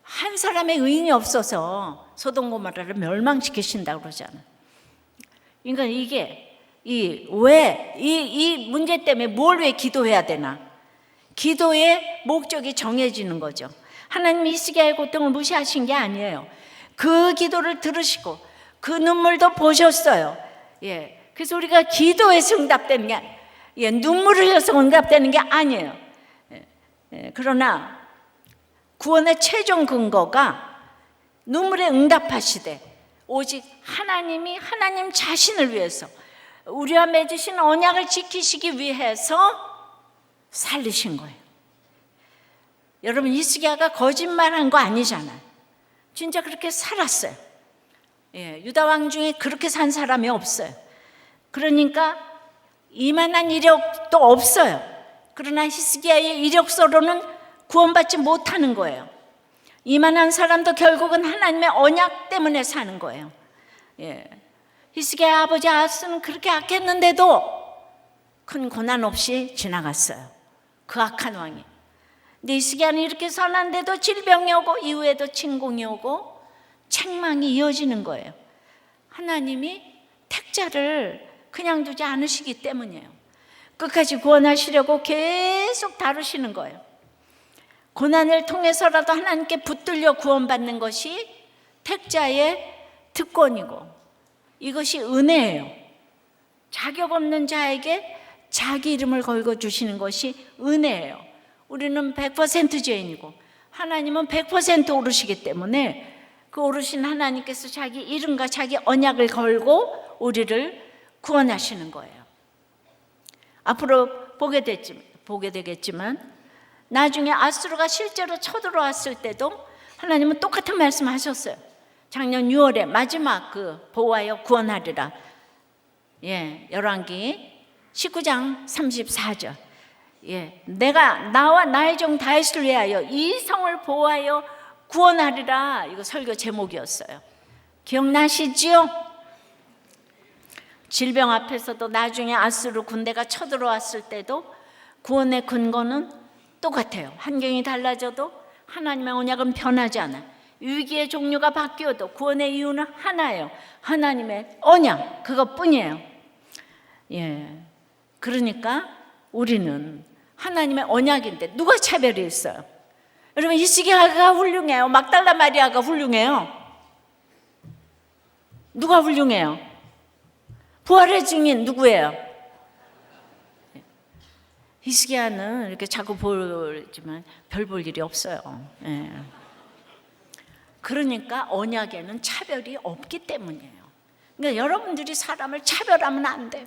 한 사람의 의인이 없어서 소돔 고모라를 멸망시키신다고 그러잖아. 그러니까 이게 왜 이 문제 때문에 뭘 왜 기도해야 되나? 기도의 목적이 정해지는 거죠. 하나님이 히스기야의 고통을 무시하신 게 아니에요. 그 기도를 들으시고 그 눈물도 보셨어요. 그래서 우리가 기도에서 응답되는 게 눈물을 흘려서 응답되는 게 아니에요. 그러나 구원의 최종 근거가 눈물에 응답하시되 오직 하나님이 하나님 자신을 위해서 우리와 맺으신 언약을 지키시기 위해서 살리신 거예요. 여러분, 히스기야가 거짓말한 거 아니잖아요. 진짜 그렇게 살았어요. 유다 왕 중에 그렇게 산 사람이 없어요. 그러니까 이만한 이력도 없어요. 그러나 히스기야의 이력서로는 구원받지 못하는 거예요. 이만한 사람도 결국은 하나님의 언약 때문에 사는 거예요. 히스기야 아버지 아스는 그렇게 악했는데도 큰 고난 없이 지나갔어요. 그 악한 왕이. 근데 히스기야는 이렇게 선한데도 질병이 오고 이후에도 침공이 오고 책망이 이어지는 거예요. 하나님이 택자를 그냥 두지 않으시기 때문이에요. 끝까지 구원하시려고 계속 다루시는 거예요. 고난을 통해서라도 하나님께 붙들려 구원받는 것이 택자의 특권이고 이것이 은혜예요. 자격 없는 자에게 자기 이름을 걸고 주시는 것이 은혜예요. 우리는 100% 죄인이고 하나님은 100% 오르시기 때문에 그 오르신 하나님께서 자기 이름과 자기 언약을 걸고 우리를 구원하시는 거예요. 앞으로 보게 되겠지만 나중에 아수르가 실제로 쳐들어왔을 때도 하나님은 똑같은 말씀하셨어요. 작년 6월에 마지막 그 보호하여 구원하리라. 열왕기 19장 34절. 내가 나와 나의 종 다윗을 위하여 이 성을 보호하여 구원하리라. 이거 설교 제목이었어요. 기억나시지요? 질병 앞에서도 나중에 아수르 군대가 쳐들어왔을 때도 구원의 근거는 똑같아요. 환경이 달라져도 하나님의 언약은 변하지 않아요. 위기의 종류가 바뀌어도 구원의 이유는 하나예요. 하나님의 언약, 그것뿐이에요. 그러니까 우리는 하나님의 언약인데 누가 차별이 있어요? 여러분, 히스기야가 훌륭해요? 막달라 마리아가 훌륭해요? 누가 훌륭해요? 부활의 증인 누구예요? 히스기야는 이렇게 자꾸 보지만 별 볼 일이 없어요. 그러니까 언약에는 차별이 없기 때문이에요. 그러니까 여러분들이 사람을 차별하면 안 돼요.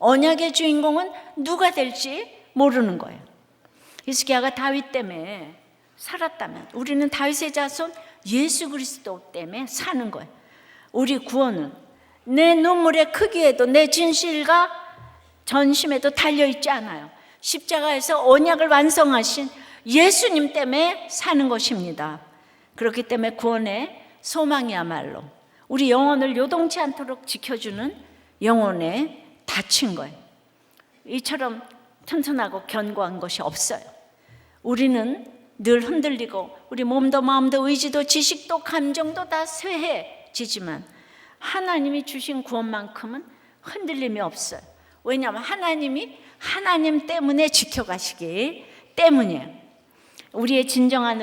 언약의 주인공은 누가 될지 모르는 거예요. 히스기야가 다윗 때문에 살았다면 우리는 다윗의 자손 예수 그리스도 때문에 사는 거예요. 우리 구원은 내 눈물의 크기에도 내 진실과 전심에도 달려있지 않아요. 십자가에서 언약을 완성하신 예수님 때문에 사는 것입니다. 그렇기 때문에 구원의 소망이야말로 우리 영혼을 요동치 않도록 지켜주는 영혼의 닫힌 거예요. 이처럼 튼튼하고 견고한 것이 없어요. 우리는 늘 흔들리고 우리 몸도 마음도 의지도 지식도 감정도 다 쇠해지지만 하나님이 주신 구원만큼은 흔들림이 없어요. 왜냐하면 하나님이 하나님 때문에 지켜가시기 때문이에요. 우리의 진정한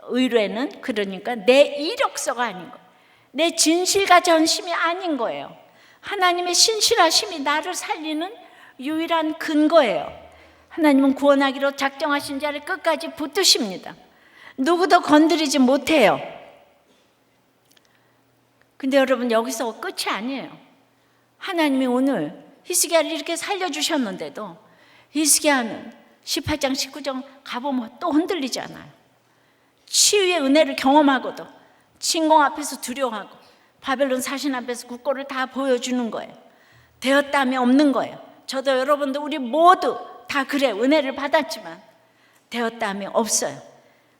의뢰는 그러니까 내 이력서가 아닌 거예요. 내 진실과 전심이 아닌 거예요. 하나님의 신실하심이 나를 살리는 유일한 근거예요. 하나님은 구원하기로 작정하신 자를 끝까지 붙드십니다. 누구도 건드리지 못해요. 근데 여러분, 여기서 끝이 아니에요. 하나님이 오늘 히스기야를 이렇게 살려주셨는데도 히스기야는 18장 19장 가보면 또 흔들리잖아요. 치유의 은혜를 경험하고도 침공 앞에서 두려워하고 바벨론 사신 앞에서 국고를 다 보여주는 거예요. 되었다면 없는 거예요. 저도 여러분도 우리 모두 다 그래, 은혜를 받았지만 되었다면 없어요.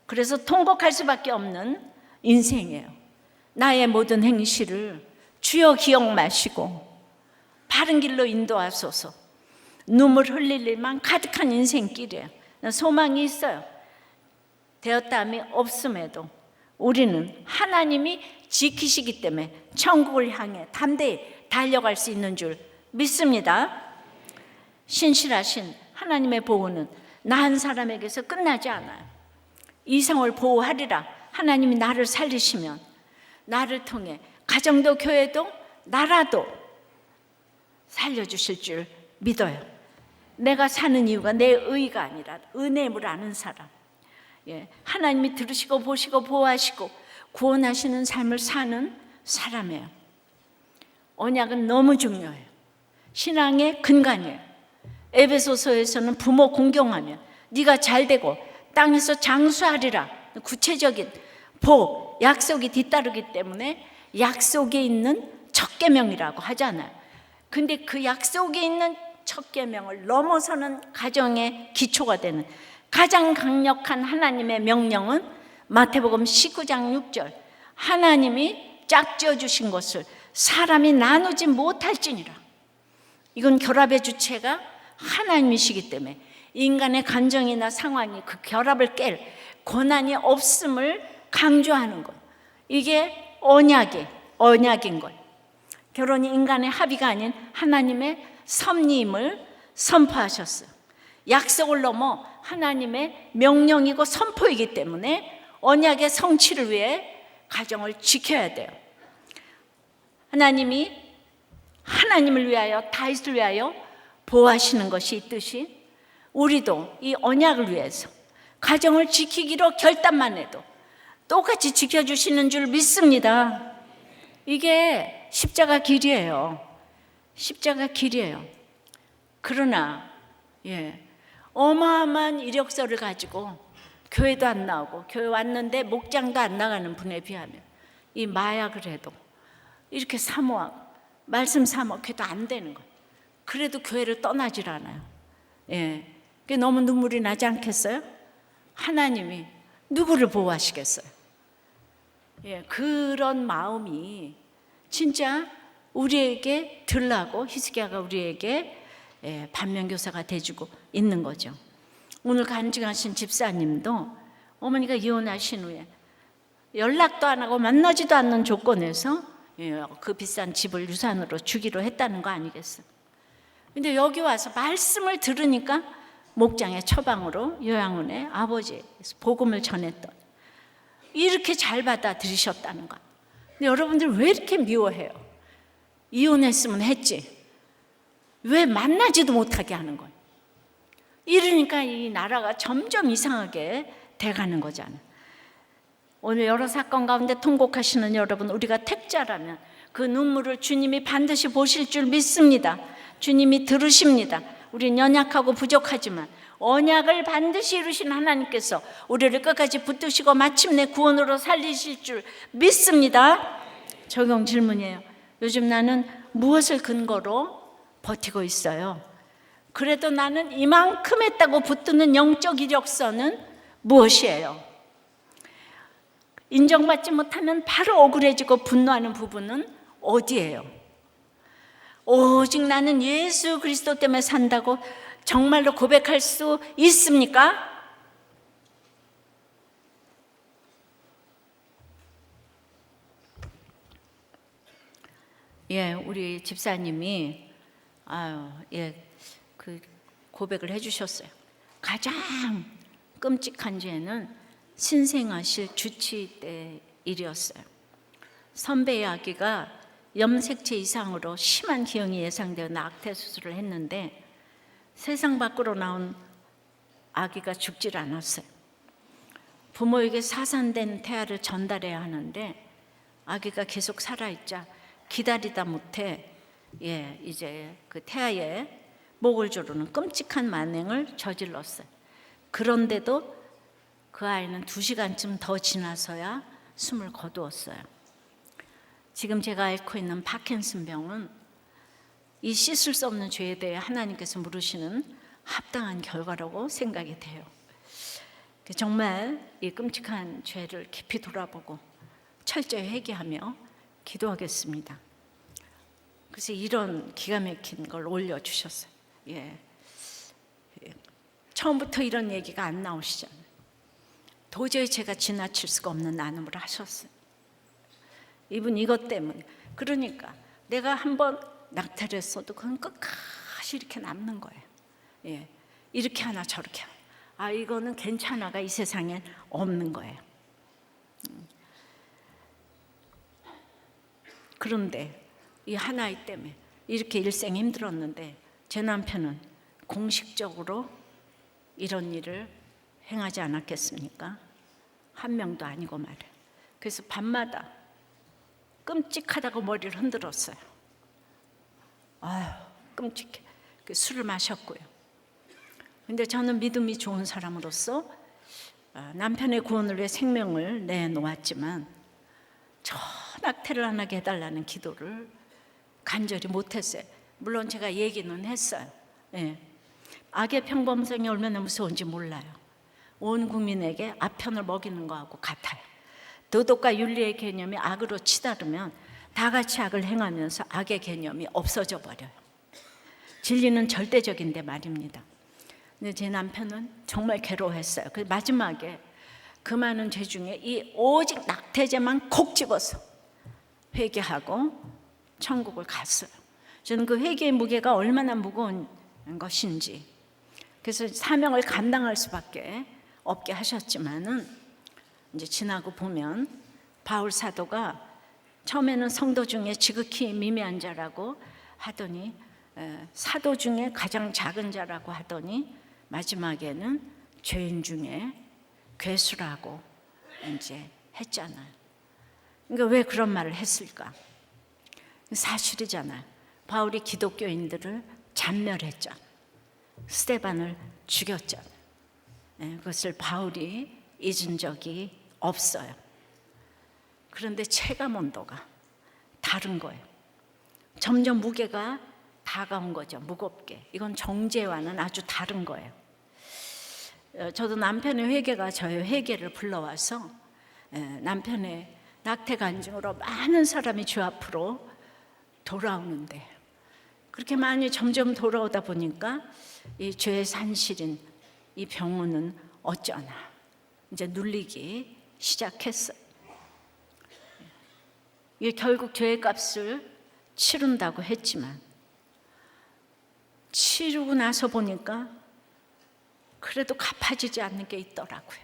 그래서 통곡할 수밖에 없는 인생이에요. 나의 모든 행실을 주여 기억 마시고 바른 길로 인도하소서. 눈물 흘릴 일만 가득한 인생길이에요. 소망이 있어요. 되었다면 없음에도 우리는 하나님이 지키시기 때문에 천국을 향해 담대히 달려갈 수 있는 줄 믿습니다. 신실하신 하나님의 보호는 나 한 사람에게서 끝나지 않아요. 이성을 보호하리라. 하나님이 나를 살리시면 나를 통해 가정도 교회도 나라도 살려주실 줄 믿어요. 내가 사는 이유가 내 의가 아니라 은혜를 아는 사람, 하나님이 들으시고 보시고 보호하시고 구원하시는 삶을 사는 사람이에요. 언약은 너무 중요해요. 신앙의 근간이에요. 에베소서에서는 부모 공경하며 네가 잘되고 땅에서 장수하리라. 구체적인 복, 약속이 뒤따르기 때문에 약속에 있는 첫 계명이라고 하잖아요. 근데 그 약속에 있는 첫 계명을 넘어서는 가정의 기초가 되는 가장 강력한 하나님의 명령은 마태복음 19장 6절, 하나님이 짝지어 주신 것을 사람이 나누지 못할지니라. 이건 결합의 주체가 하나님이시기 때문에 인간의 감정이나 상황이 그 결합을 깰 고난이 없음을 강조하는 것, 이게 언약인 거예요. 결혼이 인간의 합의가 아닌 하나님의 섭리임을 선포하셨어요. 약속을 넘어 하나님의 명령이고 선포이기 때문에 언약의 성취를 위해 가정을 지켜야 돼요. 하나님이 하나님을 위하여, 다윗을 위하여 보호하시는 것이 있듯이 우리도 이 언약을 위해서 가정을 지키기로 결단만 해도 똑같이 지켜주시는 줄 믿습니다. 이게 십자가 길이에요. 십자가 길이에요. 그러나 어마어마한 이력서를 가지고 교회도 안 나오고 교회 왔는데 목장도 안 나가는 분에 비하면 이 마약을 해도 이렇게 사모하고 말씀 사모해도 안 되는 거예요. 그래도 교회를 떠나질 않아요. 그게 너무 눈물이 나지 않겠어요? 하나님이 누구를 보호하시겠어요? 그런 마음이 진짜 우리에게 들라고 히스기야가 우리에게 반면교사가 돼주고 있는 거죠. 오늘 간증하신 집사님도 어머니가 이혼하신 후에 연락도 안 하고 만나지도 않는 조건에서 그 비싼 집을 유산으로 주기로 했다는 거 아니겠어요? 근데 여기 와서 말씀을 들으니까 목장의 처방으로 요양원에 아버지에서 복음을 전했던, 이렇게 잘 받아들이셨다는 것. 근데 여러분들 왜 이렇게 미워해요? 이혼했으면 했지, 왜 만나지도 못하게 하는 거예요? 이러니까 이 나라가 점점 이상하게 돼가는 거잖아요. 오늘 여러 사건 가운데 통곡하시는 여러분, 우리가 택자라면 그 눈물을 주님이 반드시 보실 줄 믿습니다. 주님이 들으십니다. 우리는 연약하고 부족하지만 언약을 반드시 이루신 하나님께서 우리를 끝까지 붙드시고 마침내 구원으로 살리실 줄 믿습니다. 적용 질문이에요. 요즘 나는 무엇을 근거로 버티고 있어요? 그래도 나는 이만큼 했다고 붙드는 영적 이력서는 무엇이에요? 인정받지 못하면 바로 억울해지고 분노하는 부분은 어디예요? 오직 나는 예수 그리스도 때문에 산다고 정말로 고백할 수 있습니까? 우리 집사님이 그 고백을 해주셨어요. 가장 끔찍한 죄는 신생아실 주치 때 일이었어요. 선배의 아기가 염색체 이상으로 심한 기형이 예상되어 낙태 수술을 했는데 세상 밖으로 나온 아기가 죽질 않았어요. 부모에게 사산된 태아를 전달해야 하는데 아기가 계속 살아있자 기다리다 못해 이제 그 태아의 목을 조르는 끔찍한 만행을 저질렀어요. 그런데도 그 아이는 2시간쯤 더 지나서야 숨을 거두었어요. 지금 제가 앓고 있는 파킨슨 병은 이 씻을 수 없는 죄에 대해 하나님께서 물으시는 합당한 결과라고 생각이 돼요. 정말 이 끔찍한 죄를 깊이 돌아보고 철저히 회개하며 기도하겠습니다. 그래서 이런 기가 막힌 걸 올려주셨어요. 처음부터 이런 얘기가 안 나오시잖아요. 도저히 제가 지나칠 수가 없는 나눔을 하셨어요. 이분 이것 때문에. 그러니까 내가 한번 낙태를 했어도 그건 끝까지 이렇게 남는 거예요. 이렇게 하나 저렇게 하나. 이거는 괜찮아가 이 세상에 없는 거예요. 그런데 이 하나이 때문에 이렇게 일생 힘들었는데 제 남편은 공식적으로 이런 일을 행하지 않았겠습니까? 한 명도 아니고 말이에요. 그래서 밤마다 끔찍하다고 머리를 흔들었어요. 끔찍해. 술을 마셨고요. 근데 저는 믿음이 좋은 사람으로서 남편의 구원을 위해 생명을 내놓았지만 저 낙태를 안 하게 해달라는 기도를 간절히 못했어요. 물론 제가 얘기는 했어요. 악의 평범성이 얼마나 무서운지 몰라요. 온 국민에게 아편을 먹이는 거하고 같아요. 도덕과 윤리의 개념이 악으로 치달으면 다 같이 악을 행하면서 악의 개념이 없어져 버려요. 진리는 절대적인데 말입니다. 근데 제 남편은 정말 괴로워했어요. 그 마지막에 그 많은 죄 중에 이 오직 낙태죄만 콕 집어서 회개하고 천국을 갔어요. 저는 그 회개의 무게가 얼마나 무거운 것인지, 그래서 사명을 감당할 수밖에 없게 하셨지만은 이제 지나고 보면 바울 사도가 처음에는 성도 중에 지극히 미미한 자라고 하더니 사도 중에 가장 작은 자라고 하더니 마지막에는 죄인 중에 괴수라고 이제 했잖아요. 그러니까 왜 그런 말을 했을까? 사실이잖아요. 바울이 기독교인들을 잔멸했잖아요. 스데반을 죽였잖아요. 그것을 바울이 잊은 적이 없어요. 그런데 체감 온도가 다른 거예요. 점점 무게가 다가온 거죠. 무겁게. 이건 정죄와는 아주 다른 거예요. 저도 남편의 회개가 저의 회개를 불러와서 남편의 낙태 간증으로 많은 사람이 주 앞으로 돌아오는데, 그렇게 많이 점점 돌아오다 보니까 이 죄의 산실인 이 병원은 어쩌나 이제 눌리기 시작했어요. 이게 결국 죄의 값을 치른다고 했지만 치르고 나서 보니까 그래도 갚아지지 않는 게 있더라고요.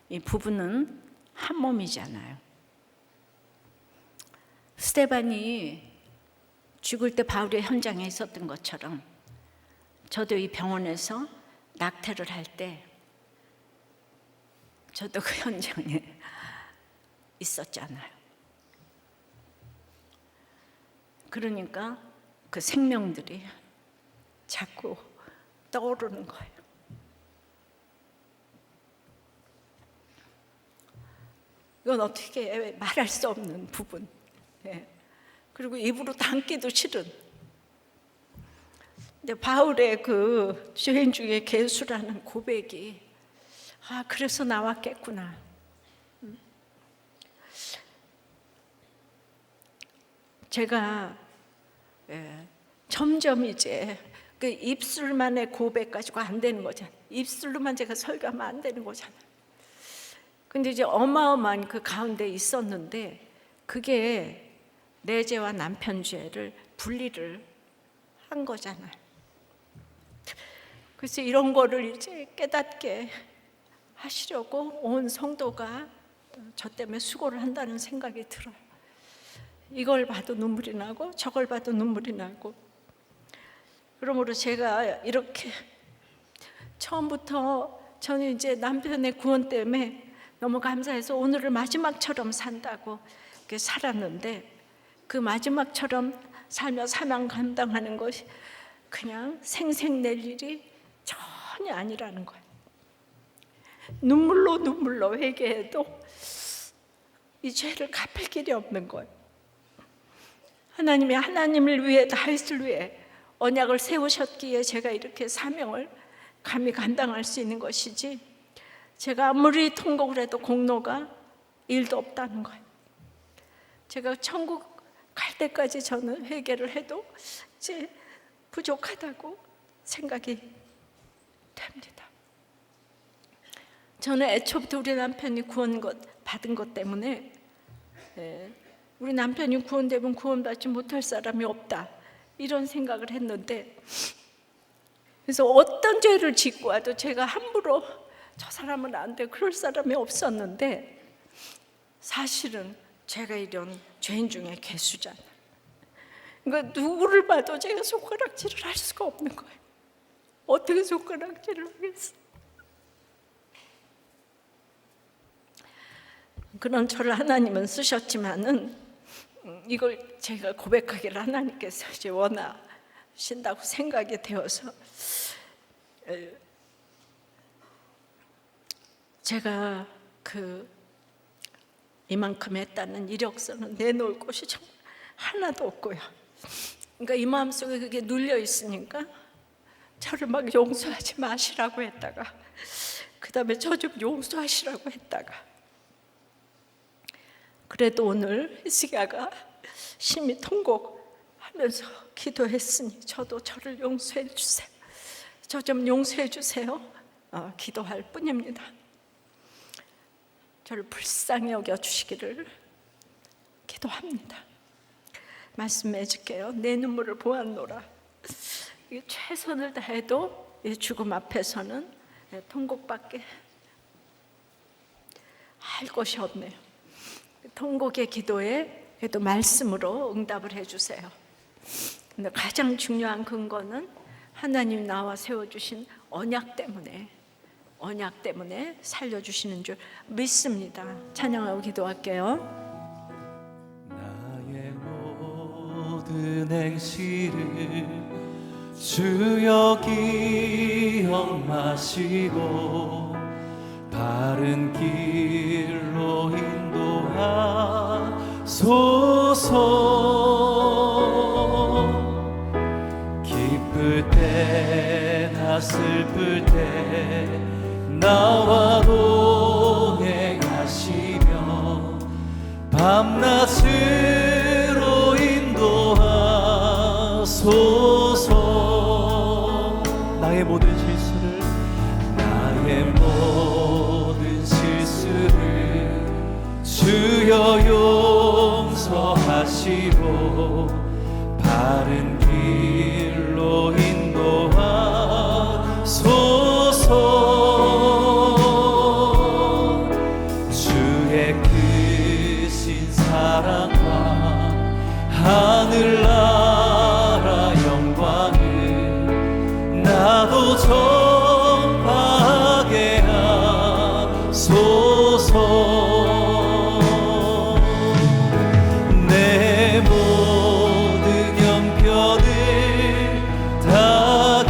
이 부부는 한 몸이잖아요. 스데반이 죽을 때 바울의 현장에 있었던 것처럼 저도 이 병원에서 낙태를 할 때 저도 그 현장에 있었잖아요. 그러니까 그 생명들이 자꾸 떠오르는 거예요. 이건 어떻게 말할 수 없는 부분. 그리고 입으로 담기도 싫은. 근데 바울의 그 죄인 중에 괴수라는 고백이 그래서 나왔겠구나. 제가 점점 이제 그 입술만의 고백 가지고 안 되는 거잖아요. 입술로만 제가 설교하면 안 되는 거잖아요. 근데 이제 어마어마한 그 가운데 있었는데 그게 내 죄와 남편 죄를 분리를 한 거잖아요. 그래서 이런 거를 이제 깨닫게 하시려고 온 성도가 저 때문에 수고를 한다는 생각이 들어요. 이걸 봐도 눈물이 나고 저걸 봐도 눈물이 나고. 그러므로 제가 이렇게 처음부터 저는 이제 남편의 구원 때문에 너무 감사해서 오늘을 마지막처럼 산다고 살았는데, 그 마지막처럼 살며 사명 감당하는 것이 그냥 생색낼 일이 전혀 아니라는 거예요. 눈물로 회개해도 이 죄를 갚을 길이 없는 거예요. 하나님이 하나님을 위해, 다윗을 위해 언약을 세우셨기에 제가 이렇게 사명을 감히 감당할 수 있는 것이지, 제가 아무리 통곡을 해도 공로가 1도 없다는 거예요. 제가 천국 갈 때까지 저는 회개를 해도 이제 부족하다고 생각이 됩니다. 저는 애초부터 우리 남편이 받은 것 때문에 우리 남편이 구원되면 구원받지 못할 사람이 없다, 이런 생각을 했는데, 그래서 어떤 죄를 짓고 와도 제가 함부로 저 사람은 안 돼, 그럴 사람이 없었는데, 사실은 제가 이런 죄인 중에 괴수잖아요. 그러니까 누구를 봐도 제가 손가락질을 할 수가 없는 거예요. 어떻게 손가락질을 하겠어요? 그런 저를 하나님은 쓰셨지만은, 이걸 제가 고백하기를 하나님께서 이제 원하신다고 생각이 되어서, 제가 이만큼 했다는 이력서는 내놓을 곳이 정말 하나도 없고요. 그러니까 이 마음속에 그게 눌려 있으니까 저를 막 용서하지 마시라고 했다가, 그 다음에 저 좀 용서하시라고 했다가, 그래도 오늘 히스기야가 심히 통곡하면서 기도했으니 저도 저를 용서해 주세요, 저 좀 용서해 주세요, 기도할 뿐입니다. 저를 불쌍히 여겨주시기를 기도합니다. 말씀 맺을게요. 내 눈물을 보았노라. 최선을 다해도 이 죽음 앞에서는 통곡밖에 할 것이 없네요. 통곡의 기도에 그래도 말씀으로 응답을 해주세요. 근데 가장 중요한 근거는 하나님 나와 세워주신 언약 때문에 살려주시는 줄 믿습니다. 찬양하고 기도할게요. 나의 모든 행실을 주여 기억하시고 바른 길로 인도하소서. 기쁠 때나 슬플 때 나와 동행하시며 밤낮으로 인도하소서. 나의 모든 실수를 주여 용서하시고 바른 길로 인도하소서. 주의 크신 사랑과 하늘나라 영광을 나도 전하게 하소서. 내 모든 형편을 다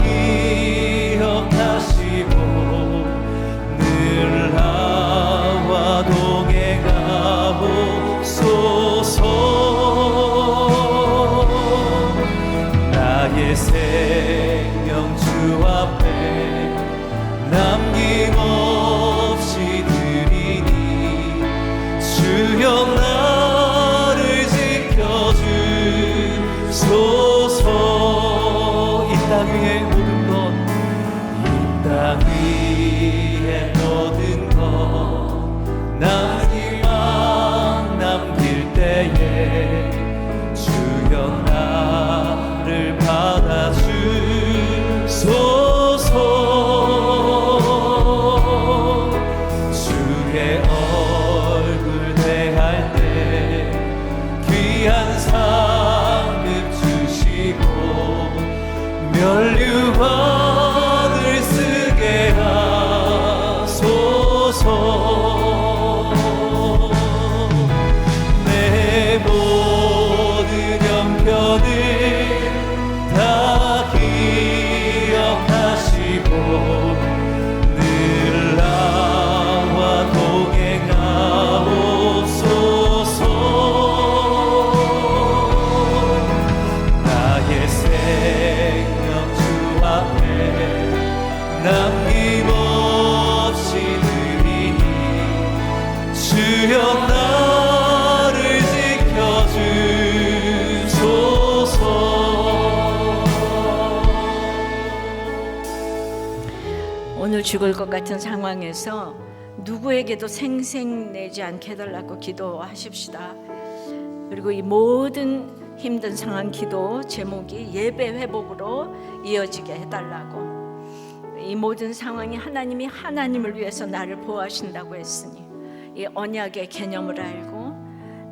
기억하시고 늘 나와 동행하옵소서. 나의 생명 주 앞에 남김없이 드리니 주여 나를 지켜주소서. 이 땅 위에 모든 것, 이 땅 위에 모든 것 남길 때에 주여 나를 받아주소서. 주의 얼굴 대할 때 귀한 상급 주시고 면류와 오늘 죽을 것 같은 상황에서 누구에게도 생색내지 않게 해달라고 기도하십시다. 그리고 이 모든 힘든 상황 기도 제목이 예배 회복으로 이어지게 해달라고. 이 모든 상황이 하나님이 하나님을 위해서 나를 보호하신다고 했으니 이 언약의 개념을 알고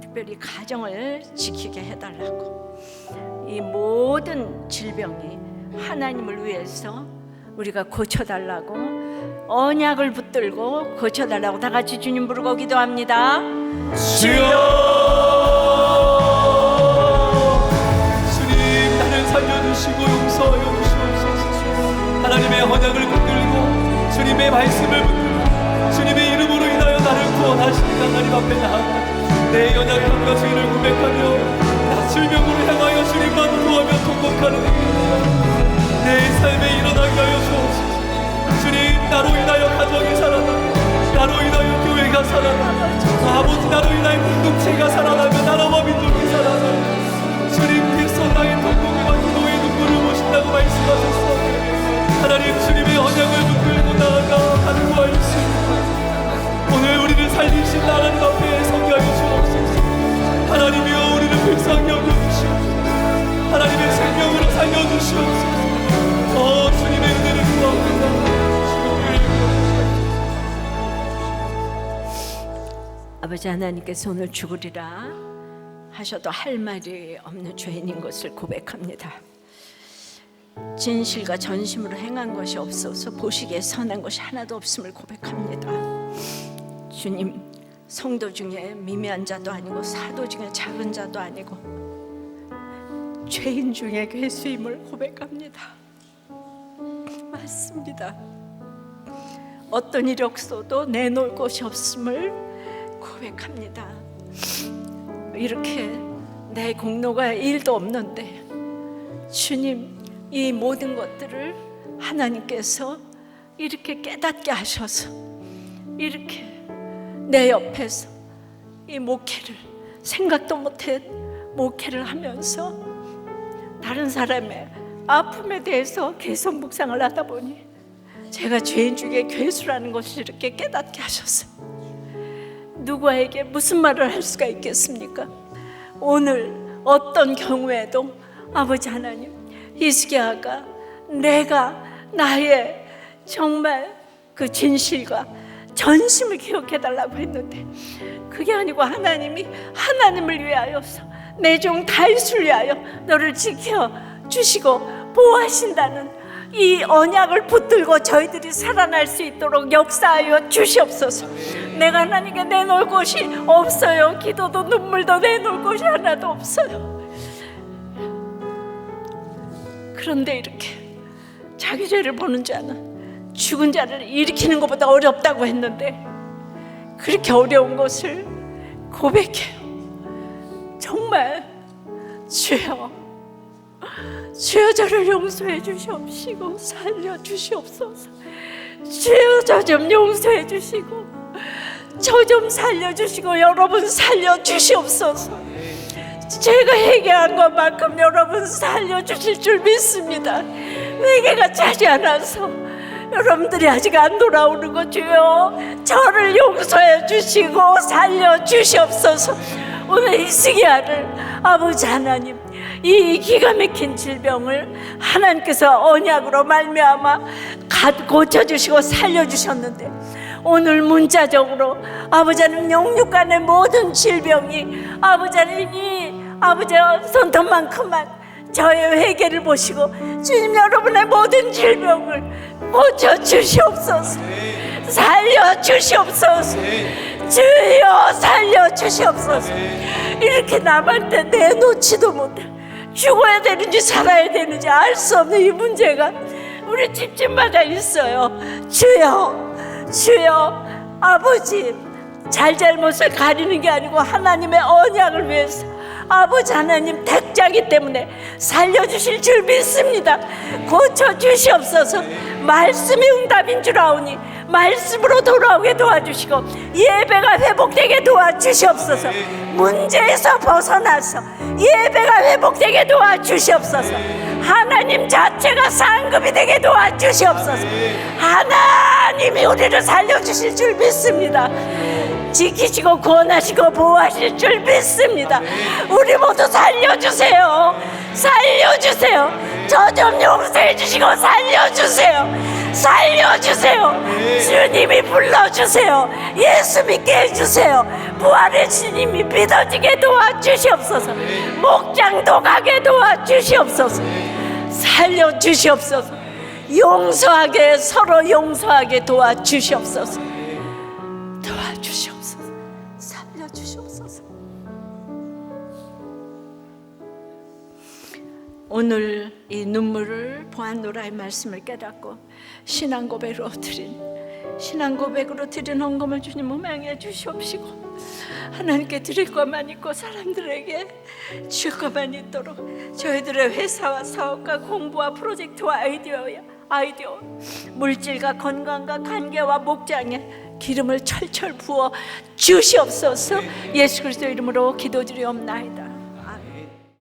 특별히 가정을 지키게 해달라고. 이 모든 질병이 하나님을 위해서 우리가 고쳐달라고, 언약을 붙들고 고쳐달라고 다 같이 주님 부르고 기도합니다. 주여, 주님 나를 살려주시고 용서하여 주시옵소서. 하나님의 언약을 붙들고 주님의 말씀을 붙들고 주님의 이름으로 인하여 나를 구원하시는 하나님 앞에 나아가 내 연약함과 죄를 고백하며 나 질병으로 향하여 주님만 구하며 통곡하는 내 삶에 일어나게 하여 주옵소서. 주님, 나로 인하여 가정이 살아나고 나로 인하여 교회가 살아나고 아버지 나로 인하여 공동체가 살아나며 나라와 민족이 살아나고 주님 백성당의 통곡과 기도의 눈물을 보신다고 말씀하셨어. 하나님, 주님의 언약을 붙들고 나아가 간구하였습니다. 오늘 우리를 살리신 하나님 앞에 서게 하여 주옵소서. 하나님이여, 우리를 불쌍히 여겨주시옵소서. 하나님의 생명으로 살려주시옵소서. 주님의 은혜를 구합니다. 아버지 하나님께서 오늘 죽으리라 하셔도 할 말이 없는 죄인인 것을 고백합니다. 진실과 전심으로 행한 것이 없어서 보시기에 선한 것이 하나도 없음을 고백합니다. 주님, 성도 중에 미미한 자도 아니고 사도 중에 작은 자도 아니고 죄인 중에 괴수임을 고백합니다. 맞습니다. 어떤 이력서도 내놓을 곳이 없음을 고백합니다. 이렇게 내 공로가 1도 없는데 주님, 이 모든 것들을 하나님께서 이렇게 깨닫게 하셔서 이렇게 내 옆에서 이 목회를, 생각도 못한 목회를 하면서 다른 사람의 아픔에 대해서 계속 묵상을 하다 보니 제가 죄인 중에 괴수라는 것을 이렇게 깨닫게 하셨어요. 누구에게 무슨 말을 할 수가 있겠습니까? 오늘 어떤 경우에도 아버지 하나님, 히스기야가 내가 나의 정말 그 진실과 전심을 기억해달라고 했는데 그게 아니고 하나님이 하나님을 위하여서 내 종 다윗을 위하여 너를 지켜주시고 보호하신다는 이 언약을 붙들고 저희들이 살아날 수 있도록 역사하여 주시옵소서. 내가 하나님께 내놓을 곳이 없어요. 기도도 눈물도 내놓을 곳이 하나도 없어요. 그런데 이렇게 자기 죄를 보는 자는 죽은 자를 일으키는 것보다 어렵다고 했는데 그렇게 어려운 것을 고백해요. 정말 주여, 주여 저를 용서해 주시옵시고 살려 주시옵소서. 주여 저 좀 용서해 주시고 저 좀 살려 주시고 여러분 살려 주시옵소서. 제가 회개한 것만큼 여러분 살려 주실 줄 믿습니다. 회개가 차지 않아서 여러분들이 아직 안 돌아오는 거 주여 저를 용서해 주시고 살려 주시옵소서. 오늘 히스기야를 아버지 하나님, 이 기가 막힌 질병을 하나님께서 언약으로 말미암아 고쳐주시고 살려주셨는데 오늘 문자적으로 아버지 하나님 영육간의 모든 질병이 아버지 하나님 아버지의 손톱만큼만 저의 회개를 보시고 주님 여러분의 모든 질병을 고쳐주시옵소서. 살려주시옵소서. 주여 살려주시옵소서. 이렇게 남한테 내놓지도 못해 죽어야 되는지 살아야 되는지 알 수 없는 이 문제가 우리 집집마다 있어요. 주여, 주여, 아버지 잘잘못을 가리는 게 아니고 하나님의 언약을 위해서 아버지 하나님 택자기 때문에 살려주실 줄 믿습니다. 고쳐주시옵소서. 말씀이 응답인 줄 아오니 말씀으로 돌아오게 도와주시고 예배가 회복되게 도와주시옵소서. 문제에서 벗어나서 예배가 회복되게 도와주시옵소서. 하나님 자체가 상급이 되게 도와주시옵소서. 하나님이 우리를 살려주실 줄 믿습니다. 지키시고 구원하시고 보호하실 줄 믿습니다. 우리 모두 살려주세요. 살려주세요. 저 좀 용서해 주시고 살려주세요. 살려주세요. 주님이 불러주세요. 예수 믿게 해주세요. 부활의 주님이 믿어지게 도와주시옵소서. 목장도 가게 도와주시옵소서. 살려주시옵소서. 용서하게, 서로 용서하게 도와주시옵소서. 도와주시옵소서. 살려주시옵소서. 오늘 이 눈물을 보았노라의 말씀을 깨닫고 신앙 고백으로 드린 헌금을 주님 음행해 주시옵시고, 하나님께 드릴 것만 있고 사람들에게 줄 것만 있도록 저희들의 회사와 사업과 공부와 프로젝트와 아이디어, 물질과 건강과 관계와 목장에 기름을 철철 부어 주시옵소서. 예수 그리스도 이름으로 기도드리옵나이다.